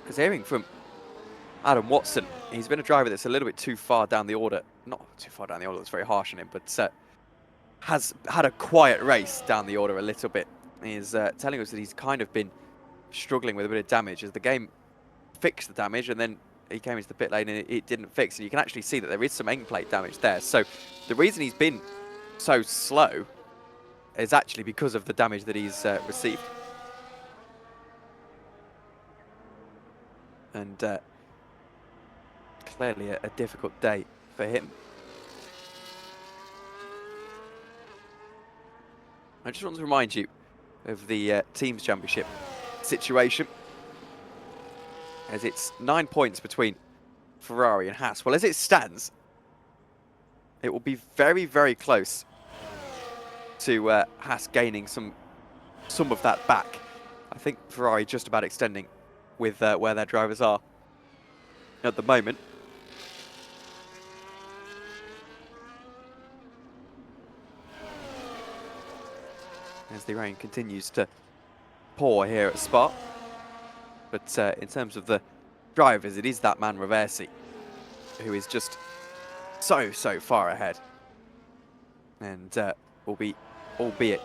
Because hearing from Adam Watson, he's been a driver that's a little bit too far down the order. Not too far down the order, that's very harsh on him, but has had a quiet race down the order a little bit. He's telling us that he's kind of been struggling with a bit of damage as the game fixed the damage, and then he came into the pit lane and it didn't fix. And you can actually see that there is some end plate damage there. So the reason he's been so slow is actually because of the damage that he's received. And Clearly a difficult day for him. I just want to remind you of the Teams Championship situation, as it's 9 points between Ferrari and Haas. Well, as it stands, it will be very, very close to Haas gaining some of that back. I think Ferrari just about extending with where their drivers are at the moment. As the rain continues to pour here at Spa. But in terms of the drivers, it is that man Reversi who is just so far ahead. And albeit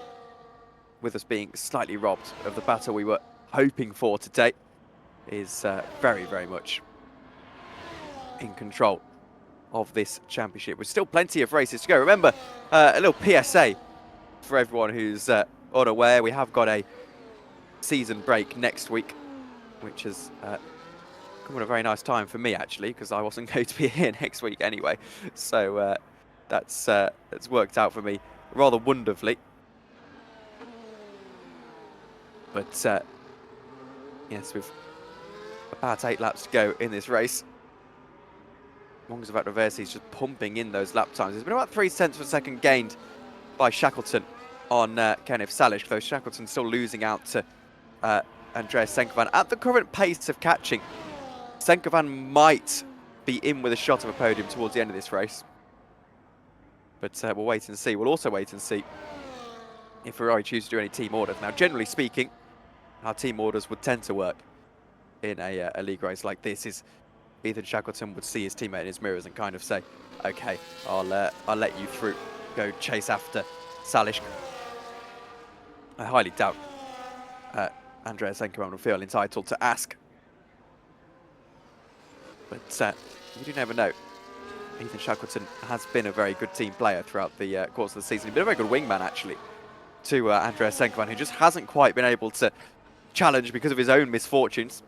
with us being slightly robbed of the battle we were hoping for today, is very, very much in control of this championship. With still plenty of races to go. Remember, a little PSA for everyone who's unaware, we have got a season break next week, which has come at a very nice time for me, actually, because I wasn't going to be here next week anyway. So that's worked out for me rather wonderfully. But yes, with about 8 laps to go in this race, Reversi is just pumping in those lap times. There's been about 3 cents per second gained by Shackleton on Kenneth Salish, though Shackleton still losing out to Andreas Senkovan. At the current pace of catching, Senkovan might be in with a shot of a podium towards the end of this race. But we'll wait and see. We'll also wait and see if Ferrari choose to do any team orders. Now, generally speaking, how team orders would tend to work in a league race like this is Ethan Shackleton would see his teammate in his mirrors and kind of say, okay, I'll let you through, go chase after Salish. I highly doubt Andreas Senkovan will feel entitled to ask. But you do never know. Ethan Shackleton has been a very good team player throughout the course of the season. He's been a very good wingman, actually, to Andreas Senkovan, who just hasn't quite been able to challenge because of his own misfortunes.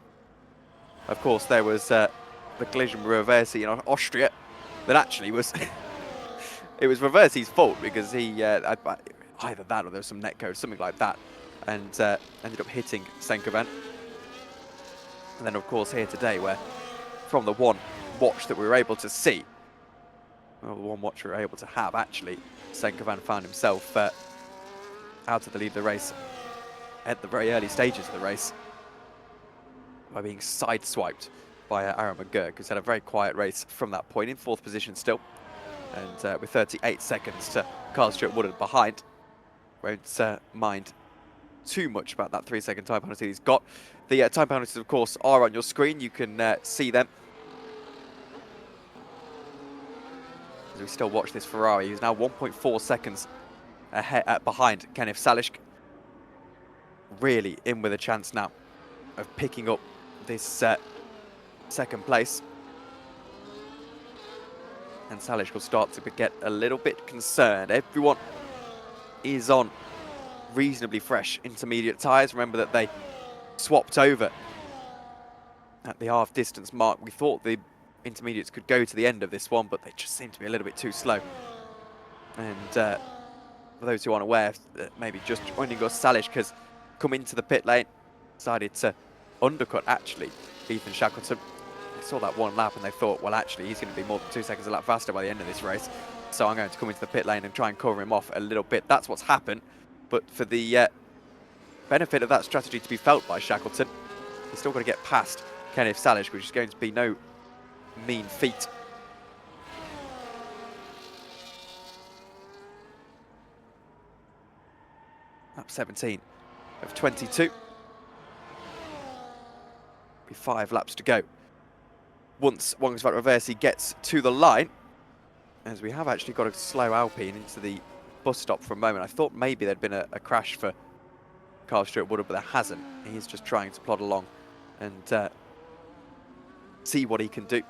Of course, there was the collision with Reversi in Austria that actually was... it was Reversi's fault because he... either that or there was some netcode, something like that, and ended up hitting Senkovan. And then, of course, here today, where from the one watch that we were able to see, well, the one watch we were able to have, actually, Senkovan found himself out of the lead of the race at the very early stages of the race by being sideswiped by Aaron McGurk, who's had a very quiet race from that point, in 4th position still. And with 38 seconds to Carl Stewart Woodard behind, won't mind too much about that 3-second time penalty he's got. The time penalties, of course, are on your screen. You can see them. As we still watch this Ferrari, who's now 1.4 seconds ahead, behind Kenneth Salish. Really in with a chance now of picking up this 2nd place. And Salish will start to get a little bit concerned. Everyone is on reasonably fresh intermediate tyres. Remember that they swapped over at the half distance mark. We thought the intermediates could go to the end of this one, but they just seem to be a little bit too slow. And for those who aren't aware, maybe just joining us, Salish has come into the pit lane, decided to undercut, actually, Ethan Shackleton. They saw that one lap and they thought, well, actually, he's going to be more than 2 seconds a lap faster by the end of this race. So I'm going to come into the pit lane and try and cover him off a little bit. That's what's happened. But for the benefit of that strategy to be felt by Shackleton, he's still got to get past Kenneth Salish, which is going to be no mean feat. Lap 17 of 22. Be 5 laps to go. Once Reversi gets to the line, as we have actually got a slow Alpine into the bus stop for a moment. I thought maybe there'd been a crash for Carl Stewart Woodard, but there hasn't. He's just trying to plod along and see what he can do.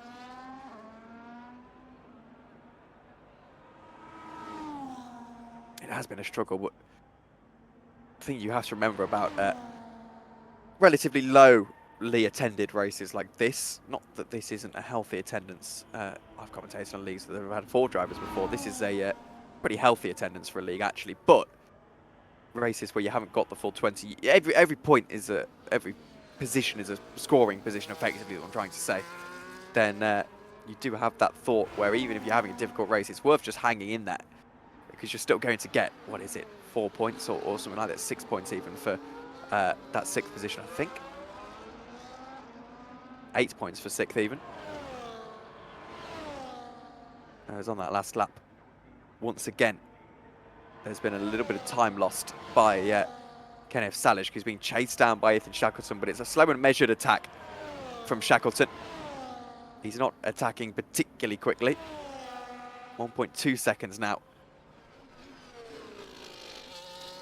It has been a struggle, but the thing you have to remember about relatively low attended races like this, not that this isn't a healthy attendance. I've commentated on leagues that have had 4 drivers before. This is a pretty healthy attendance for a league, actually. But races where you haven't got the full 20, every point is every position is a scoring position, effectively, what I'm trying to say. Then you do have that thought where even if you're having a difficult race, it's worth just hanging in there, because you're still going to get, what is it, 4 points or something like that, 6 points even for that 6th position, I think. 8 points for 6th even. As on that last lap, once again, there's been a little bit of time lost by Kenneth Salish, who's being chased down by Ethan Shackleton, but it's a slow and measured attack from Shackleton. He's not attacking particularly quickly. 1.2 seconds now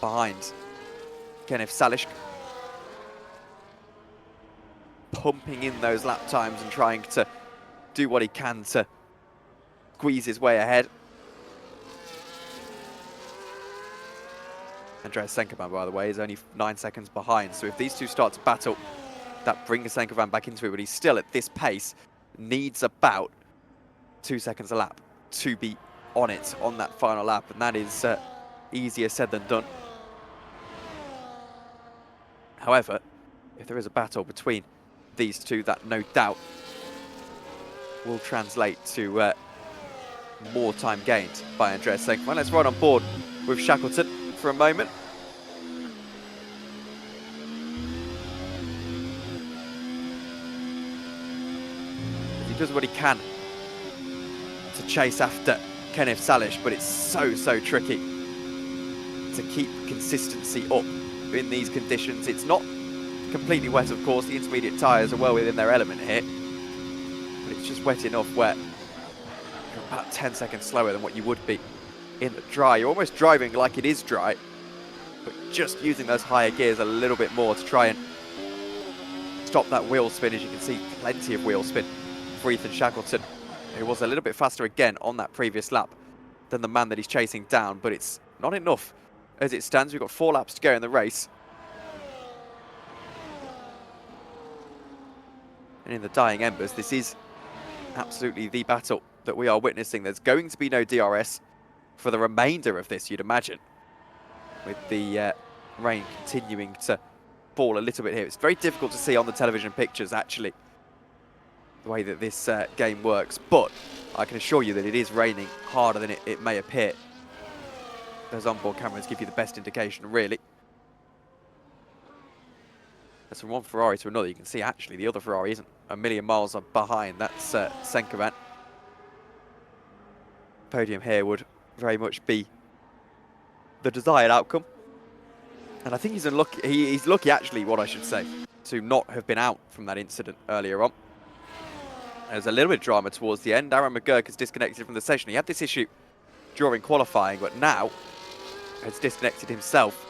behind Kenneth Salish, pumping in those lap times and trying to do what he can to squeeze his way ahead. Andreas Senkerman, by the way, is only 9 seconds behind, so if these two start to battle, that brings Senkerman back into it, but he's still at this pace, needs about 2 seconds a lap to be on it on that final lap, and that is easier said than done. However, if there is a battle between these two, that no doubt will translate to more time gained by Andreas Senkerman. Let's ride on board with Shackleton for a moment. He does what he can to chase after Kenneth Salish, but it's so tricky to keep consistency up in these conditions. It's not completely wet, of course. The intermediate tyres are well within their element here, but it's just wet enough where you're about 10 seconds slower than what you would be in the dry. You're almost driving like it is dry, but just using those higher gears a little bit more to try and stop that wheel spin. As you can see, plenty of wheel spin for Ethan Shackleton, who was a little bit faster again on that previous lap than the man that he's chasing down, but it's not enough as it stands. We've got 4 laps to go in the race. And in the dying embers, this is absolutely the battle that we are witnessing. There's going to be no DRS for the remainder of this, you'd imagine, with the rain continuing to fall a little bit here. It's very difficult to see on the television pictures, actually, the way that this game works, but I can assure you that it is raining harder than it may appear. Those onboard cameras give you the best indication, really. As from one Ferrari to another, you can see actually the other Ferrari isn't a million miles behind. That's Senkerman. Podium here would very much be the desired outcome, and I think he's unlucky. He's lucky, actually, what I should say, to not have been out from that incident earlier on. There's a little bit of drama towards the end. Aaron McGurk has disconnected from the session. He had this issue during qualifying, but now has disconnected himself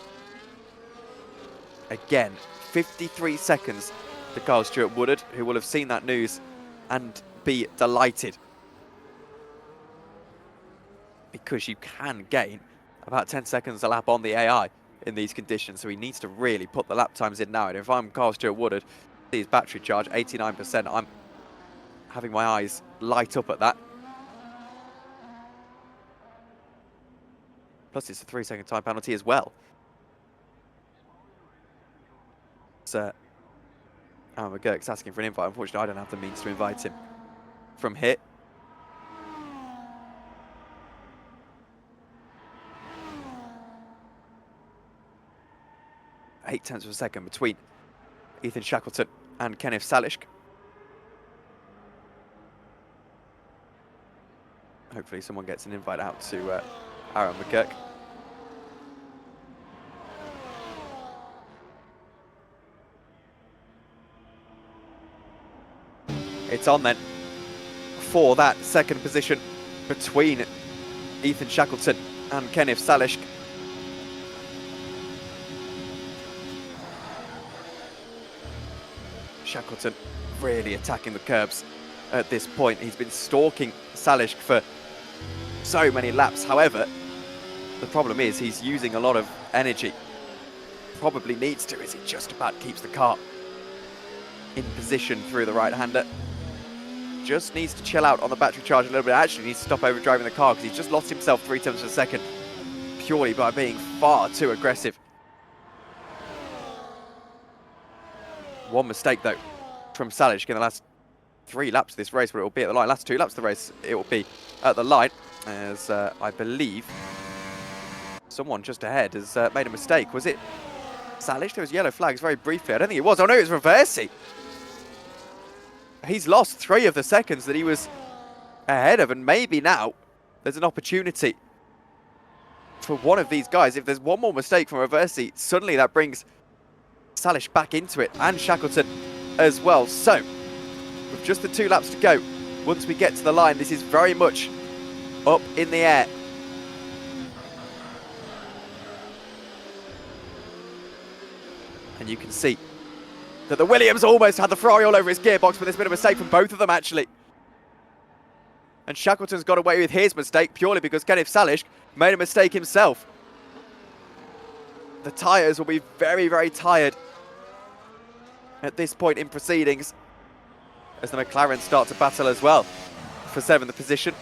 again. 53 seconds to Carl Stewart Woodard, who will have seen that news and be delighted, because you can gain about 10 seconds a lap on the AI in these conditions, so he needs to really put the lap times in now. And if I'm Carl Stewart Woodard, see his battery charge, 89%, I'm having my eyes light up at that. Plus it's a 3-second time penalty as well. So Aaron McGurk's asking for an invite. Unfortunately, I don't have the means to invite him from here. Eight tenths of a second between Ethan Shackleton and Kenneth Salish. Hopefully someone gets an invite out to Aaron McGurk. It's on then for that second position between Ethan Shackleton and Kenneth Salish. Shackleton really attacking the curbs at this point. He's been stalking Salish for so many laps. However, the problem is he's using a lot of energy. Probably needs to, as he just about keeps the car in position through the right-hander. Just needs to chill out on the battery charge a little bit. Actually needs to stop overdriving the car because he's just lost himself 3 tenths of a second purely by being far too aggressive. One mistake though from Salish in the last 3 laps of this race, but it will be at the line. Last 2 laps of the race, it will be at the line, as I believe someone just ahead has made a mistake. Was it Salish? There was yellow flags very briefly. I don't think it was. Oh no, it was Reversi. He's lost 3 of the seconds that he was ahead of, and maybe now there's an opportunity for one of these guys. If there's one more mistake from Reversi, suddenly that brings Salish back into it, and Shackleton as well. So, with just the 2 laps to go, once we get to the line, this is very much up in the air. And you can see that the Williams almost had the Ferrari all over his gearbox, but there's been a mistake from both of them, actually. And Shackleton's got away with his mistake purely because Kenneth Salish made a mistake himself. The tyres will be very, very tired at this point in proceedings as the McLaren start to battle as well for 7th position.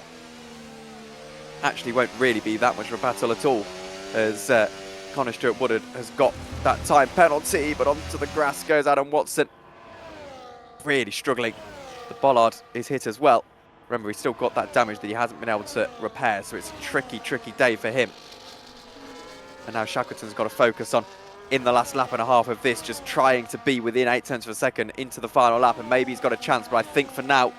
Actually won't really be that much of a battle at all, as Connor Stewart-Woodard has got that time penalty, but onto the grass goes Adam Watson. Really struggling. The bollard is hit as well. Remember, he's still got that damage that he hasn't been able to repair, so it's a tricky, tricky day for him. And now Shackleton's got to focus on, in the last lap and a half of this, just trying to be within 8 tenths of a second into the final lap, and maybe he's got a chance, but I think for now,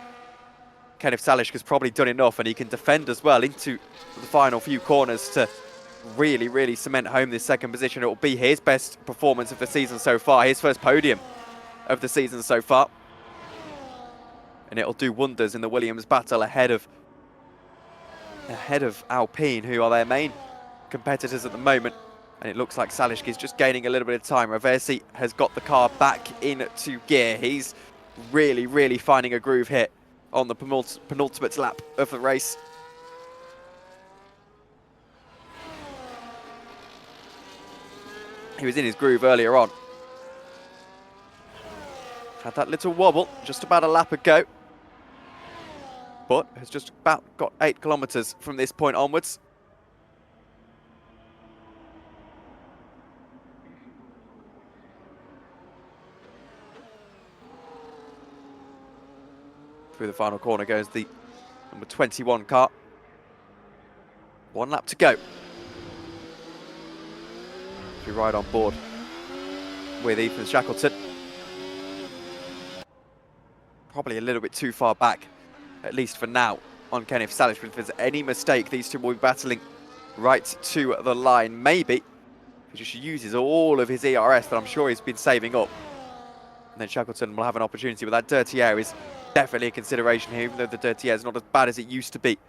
Kenneth Salish has probably done enough, and he can defend as well into the final few corners to really, really cement home this 2nd position. It will be his best performance of the season so far, his first podium of the season so far. And it'll do wonders in the Williams battle ahead of Alpine, who are their main competitors at the moment. And it looks like Salish is just gaining a little bit of time. Reversi has got the car back into gear. He's really, really finding a groove here on the penultimate lap of the race. He was in his groove earlier on. Had that little wobble just about a lap ago, but has just about got 8 kilometers from this point onwards. Through the final corner goes the number 21 car. 1 lap to go. We ride on board with Ethan Shackleton. Probably a little bit too far back, at least for now, on Kenneth Salish. But if there's any mistake, these two will be battling right to the line. Maybe he just uses all of his ERS that I'm sure he's been saving up. And then Shackleton will have an opportunity, but that dirty air is definitely a consideration here, even though the dirty air is not as bad as it used to be.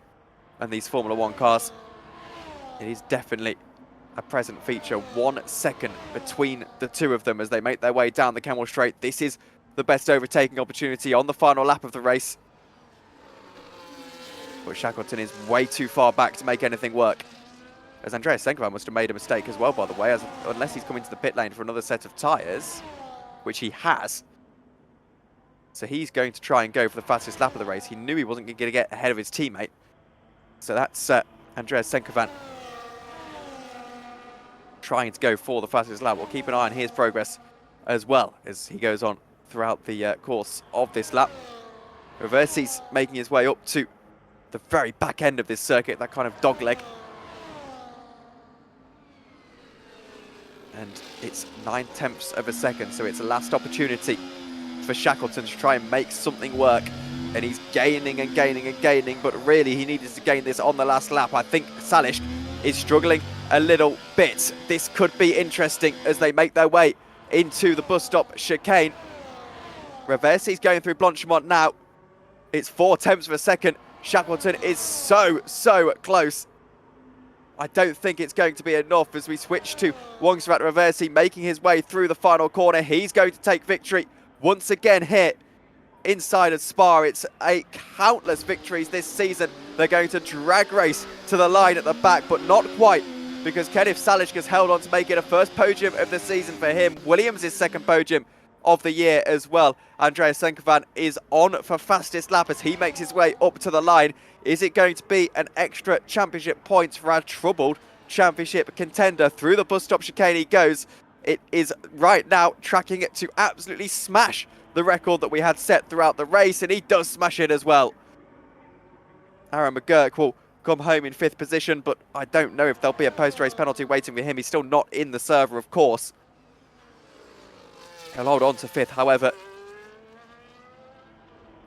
And these Formula 1 cars, it is definitely a present feature. 1 second between the two of them as they make their way down the Kemmel Straight. This is the best overtaking opportunity on the final lap of the race. But Shackleton is way too far back to make anything work. As Andreas Senkovan must have made a mistake as well, by the way, unless he's come into the pit lane for another set of tyres, which he has. So he's going to try and go for the fastest lap of the race. He knew he wasn't going to get ahead of his teammate. So that's Andreas Senkovan trying to go for the fastest lap. We'll keep an eye on his progress as well as he goes on throughout the course of this lap. Reversi's making his way up to the very back end of this circuit, that kind of dog leg. And it's 9 tenths of a second, so it's a last opportunity for Shackleton to try and make something work. And he's gaining and gaining and gaining, but really he needed to gain this on the last lap. I think Salish is struggling a little bit. This could be interesting as they make their way into the bus stop chicane. Reversi's going through Blanchimont now. It's 4 tenths of a second. Shackleton is so close. I don't think it's going to be enough as we switch to Wongsrat Reversi making his way through the final corner. He's going to take victory once again here inside of Spa. It's countless victories this season. They're going to drag race to the line at the back, but not quite, because Kenneth Salish has held on to make it a first podium of the season for him. Williams' 2nd podium of the year as well. Andreas Senkovan is on for fastest lap as he makes his way up to the line. Is it going to be an extra championship points for our troubled championship contender? Through the bus stop chicane he goes. It is right now tracking it to absolutely smash the record that we had set throughout the race, and he does smash it as well. Aaron McGurk will come home in 5th position, but I don't know if there'll be a post-race penalty waiting for him. He's still not in the server, of course. He'll hold on to 5th, however.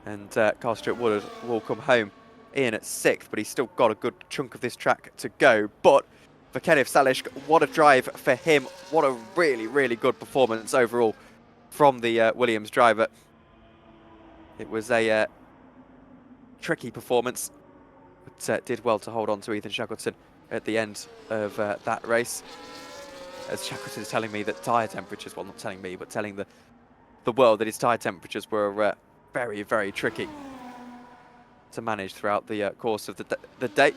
And Carl Stewart Woodard will come home in at 6th, but he's still got a good chunk of this track to go. But for Kenneth Salish, what a drive for him. What a really, really good performance overall from the Williams driver. It was a tricky performance, but did well to hold on to Ethan Shackleton at the end of that race. As Shackleton is telling me that tyre temperatures, well, not telling me, but telling the world that his tyre temperatures were very, very tricky to manage throughout the course of the day.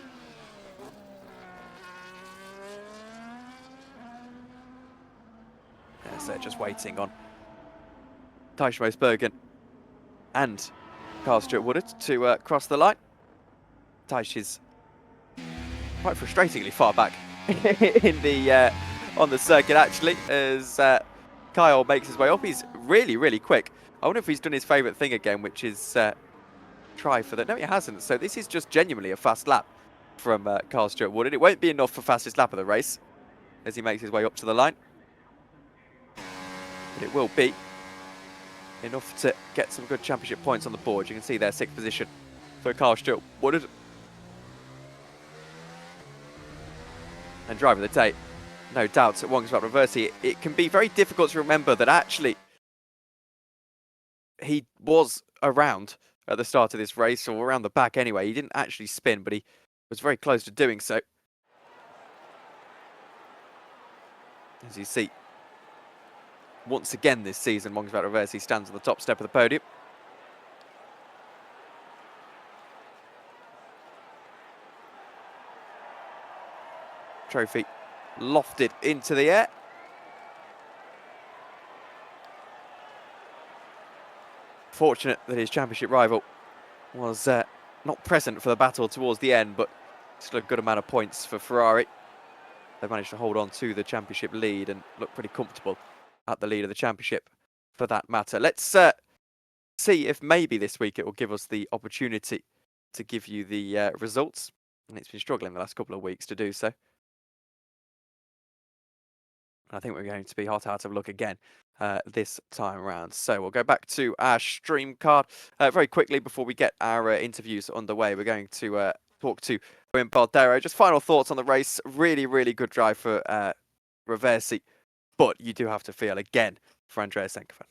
As they're just waiting on Thijs Moosbergen and Carl Stewart Woodard to cross the line. Thijs is quite frustratingly far back in the on the circuit, actually, as Kyle makes his way up. He's really, really quick. I wonder if he's done his favourite thing again, which is try for that. No, he hasn't. So this is just genuinely a fast lap from Carl Stewart Woodard. It won't be enough for fastest lap of the race as he makes his way up to the line. But it will be enough to get some good championship points on the board. You can see there, 6th position for Carl Stewart Woodard. And driver of the day, no doubts at Wongs about Reversi. It can be very difficult to remember that actually he was around at the start of this race, or around the back anyway. He didn't actually spin, but he was very close to doing so. As you see, once again this season, Wongs about Reversi stands on the top step of the podium. Trophy lofted into the air. Fortunate that his championship rival was not present for the battle towards the end, but still a good amount of points for Ferrari. They managed to hold on to the championship lead and look pretty comfortable at the lead of the championship for that matter. Let's see if maybe this week it will give us the opportunity to give you the results. And it's been struggling the last couple of weeks to do so. I think we're going to be hot out of luck again this time around. So we'll go back to our stream card very quickly before we get our interviews underway. We're going to talk to Owen Boldero. Just final thoughts on the race. Really, really good drive for Reversi, but you do have to feel again for Andreas Senkovan.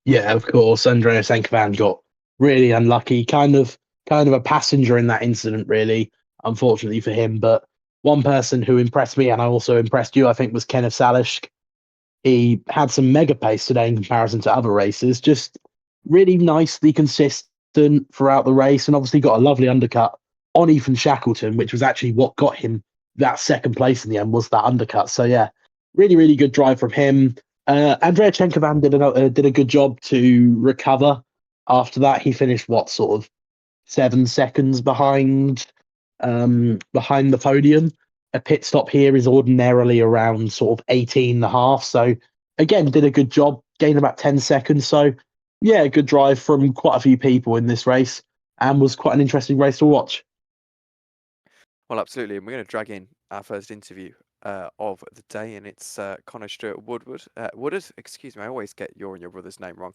Yeah, of course. Andreas Enkevan got really unlucky, kind of a passenger in that incident, really, unfortunately for him. But one person who impressed me, and I also impressed you, I think, was Kenneth Salish. He had some mega pace today in comparison to other races, just really nicely consistent throughout the race, and obviously got a lovely undercut on Ethan Shackleton, which was actually what got him that 2nd place in the end, was that undercut. So yeah, really, really good drive from him. Andrea Chenkovan did a good job to recover after that. He finished sort of 7 seconds behind the podium. A pit stop here is ordinarily around sort of 18.5. So again, did a good job, gained about 10 seconds. So yeah, good drive from quite a few people in this race, and was quite an interesting race to watch. Well, absolutely. And we're going to drag in our first interview of the day, and it's Connor Stewart Woodard. Excuse me, I always get your and your brother's name wrong.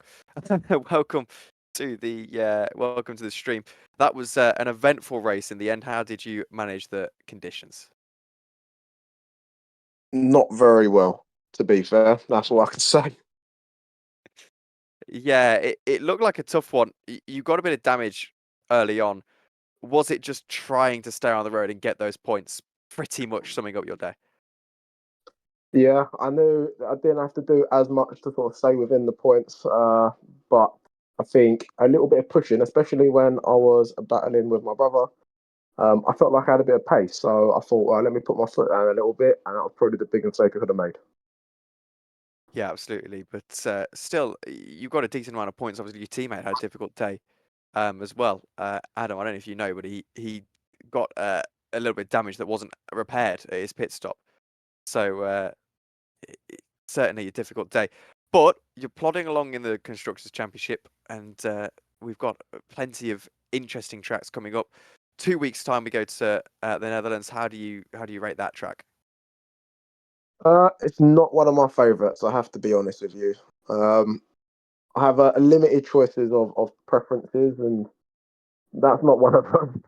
welcome to the stream. That was an eventful race in the end. How did you manage the conditions? Not very well, to be fair. That's all I can say. Yeah, it looked like a tough one. You got a bit of damage early on. Was it just trying to stay on the road and get those points, pretty much summing up your day? Yeah, I knew I didn't have to do as much to sort of stay within the points, but I think a little bit of pushing, especially when I was battling with my brother, I felt like I had a bit of pace. So I thought, well, let me put my foot down a little bit, and that was probably the biggest mistake I could have made. Yeah, absolutely. But still, you've got a decent amount of points. Obviously, your teammate had a difficult day as well. Adam, I don't know if you know, but he got a little bit of damage that wasn't repaired at his pit stop. So certainly a difficult day. But you're plodding along in the Constructors' Championship, and we've got plenty of interesting tracks coming up. 2 weeks' time, we go to the Netherlands. How do you rate that track? It's not one of my favourites. I have to be honest with you. I have a limited choices of preferences, and that's not one of them.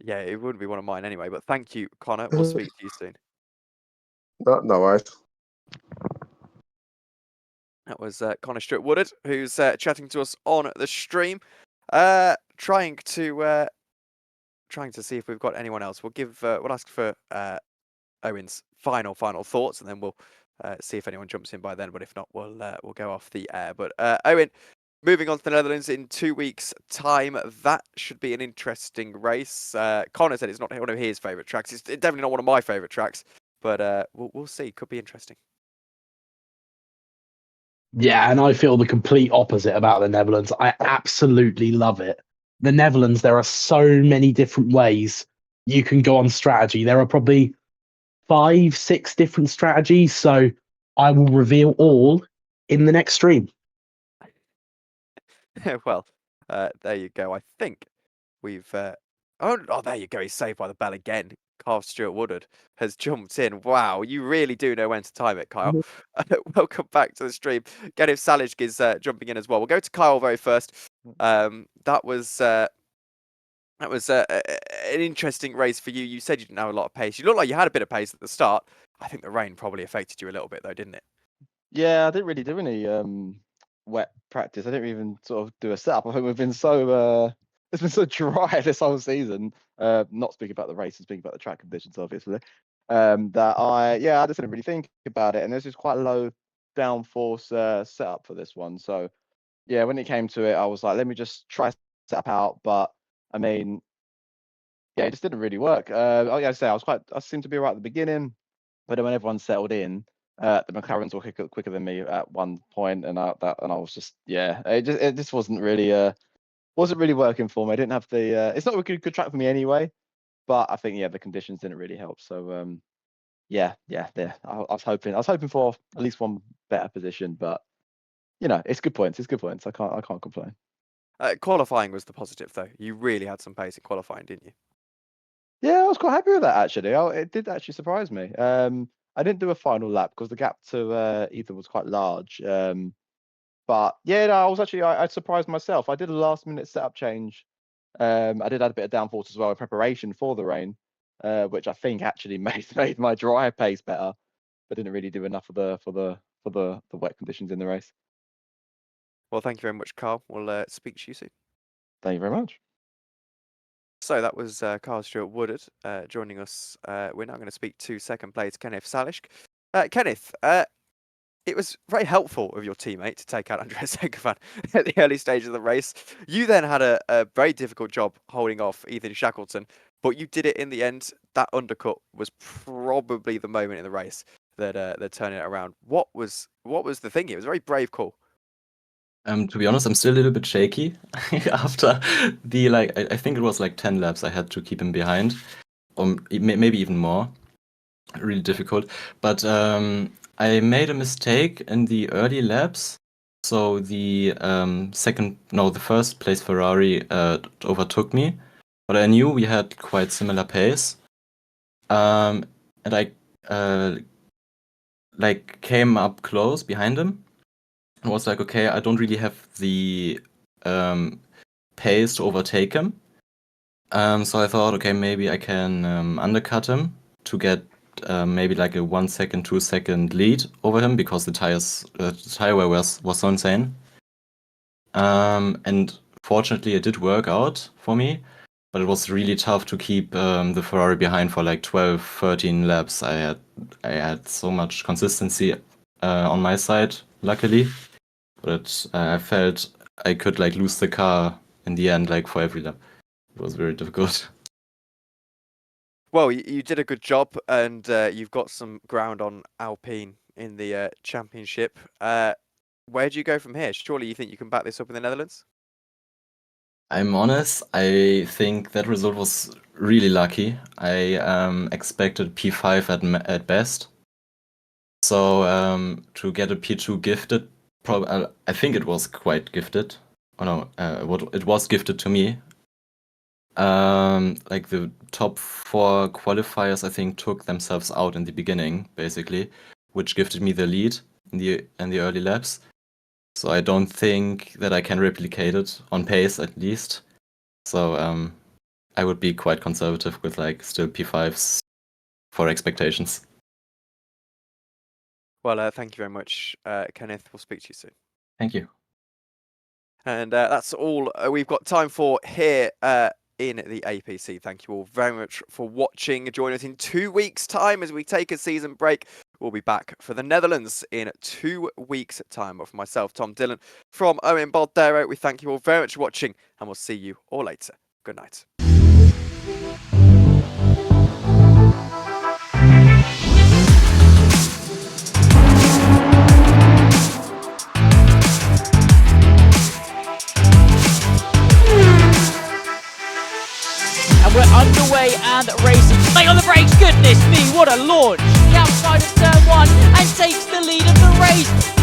Yeah, it wouldn't be one of mine anyway. But thank you, Connor. We'll speak to you soon. No worries. That was Connor Stewart Woodard, who's chatting to us on the stream, trying to see if we've got anyone else. We'll ask for Owen's final thoughts, and then we'll see if anyone jumps in by then. But if not, we'll go off the air. But Owen, moving on to the Netherlands in 2 weeks' time, that should be an interesting race. Connor said it's not one of his favourite tracks. It's definitely not one of my favourite tracks, but we'll see. Could be interesting. Yeah, and I feel the complete opposite about the Netherlands. I absolutely love it. The Netherlands, there are so many different ways you can go on strategy. There are probably 5, 6 different strategies. So I will reveal all in the next stream. Well, there you go. I think we've. Oh, there you go. He's saved by the bell again. Carl Stewart Woodard has jumped in. Wow, you really do know when to time it, Kyle. Welcome back to the stream. Genif Salishk is jumping in as well. We'll go to Kyle very first. That was an interesting race for you. You said you didn't have a lot of pace. You looked like you had a bit of pace at the start. I think the rain probably affected you a little bit, though, didn't it? Yeah, I didn't really do any wet practice. I didn't even sort of do a setup. I think we've been so it's been so dry this whole season. Not speaking about the race and speaking about the track conditions, obviously. That I just didn't really think about it, and this is quite a low downforce setup for this one. So yeah, when it came to it, I was like, let me just try setup out. But I mean, yeah, it just didn't really work. Like I say, I seemed to be right at the beginning, but then when everyone settled in, the McLarens were quicker than me at one point, and I was just it just wasn't really working for me. I didn't have the it's not a good track for me anyway, but I think the conditions didn't really help. So I was hoping for at least one better position, but it's good points. It's good points. I can't complain. Qualifying was the positive, though. You really had some pace in qualifying, didn't you? Yeah, I was quite happy with that actually. It did actually surprise me. I didn't do a final lap because the gap to Ethan was quite large. But yeah, no, I surprised myself. I did a last minute setup change. I did add a bit of downforce as well in preparation for the rain, which I think actually made my dry pace better, but didn't really do enough for the wet conditions in the race. Well, thank you very much, Carl. We'll speak to you soon. Thank you very much. So that was Carl Stewart Woodard joining us. We're now going to speak to second place Kenneth Salishk. Kenneth, it was very helpful of your teammate to take out Andreas Hegevan at the early stage of the race. You then had a very difficult job holding off Ethan Shackleton, but you did it in the end. That undercut was probably the moment in the race that turned it around. What was the thing? It was a very brave call. To be honest, I'm still a little bit shaky after the I think it was like 10 laps I had to keep him behind, or maybe even more. Really difficult. But I made a mistake in the early laps. So the first place Ferrari overtook me, but I knew we had quite similar pace. And I came up close behind him. I was like, okay, I don't really have the pace to overtake him. So I thought, okay, maybe I can undercut him to get maybe like a 1 second, 2 second lead over him because the tire wear was so insane. And fortunately, it did work out for me, but it was really tough to keep the Ferrari behind for like 12, 13 laps. I had so much consistency on my side, luckily. But I felt I could like lose the car in the end, like for every lap. It was very difficult. Well, you did a good job, and you've got some ground on Alpine in the championship. Where do you go from here? Surely you think you can back this up in the Netherlands? I'm honest, I think that result was really lucky. I expected P5 at best. So to get a P2 gifted, I think it was quite gifted. Oh no, it was gifted to me. Like the top 4 qualifiers, I think, took themselves out in the beginning, basically, which gifted me the lead in the early laps. So I don't think that I can replicate it on pace, at least. So I would be quite conservative with like still P5s for expectations. Well, thank you very much, Kenneth. We'll speak to you soon. Thank you. And that's all we've got time for here in the APC. Thank you all very much for watching. Join us in 2 weeks' time as we take a season break. We'll be back for the Netherlands in 2 weeks' time. Of myself, Tom Dillon, from Owen Boldero. We thank you all very much for watching, and we'll see you all later. Good night. And we're underway and racing. Stay on the brakes, goodness me, what a launch! The outside of turn 1 and takes the lead of the race.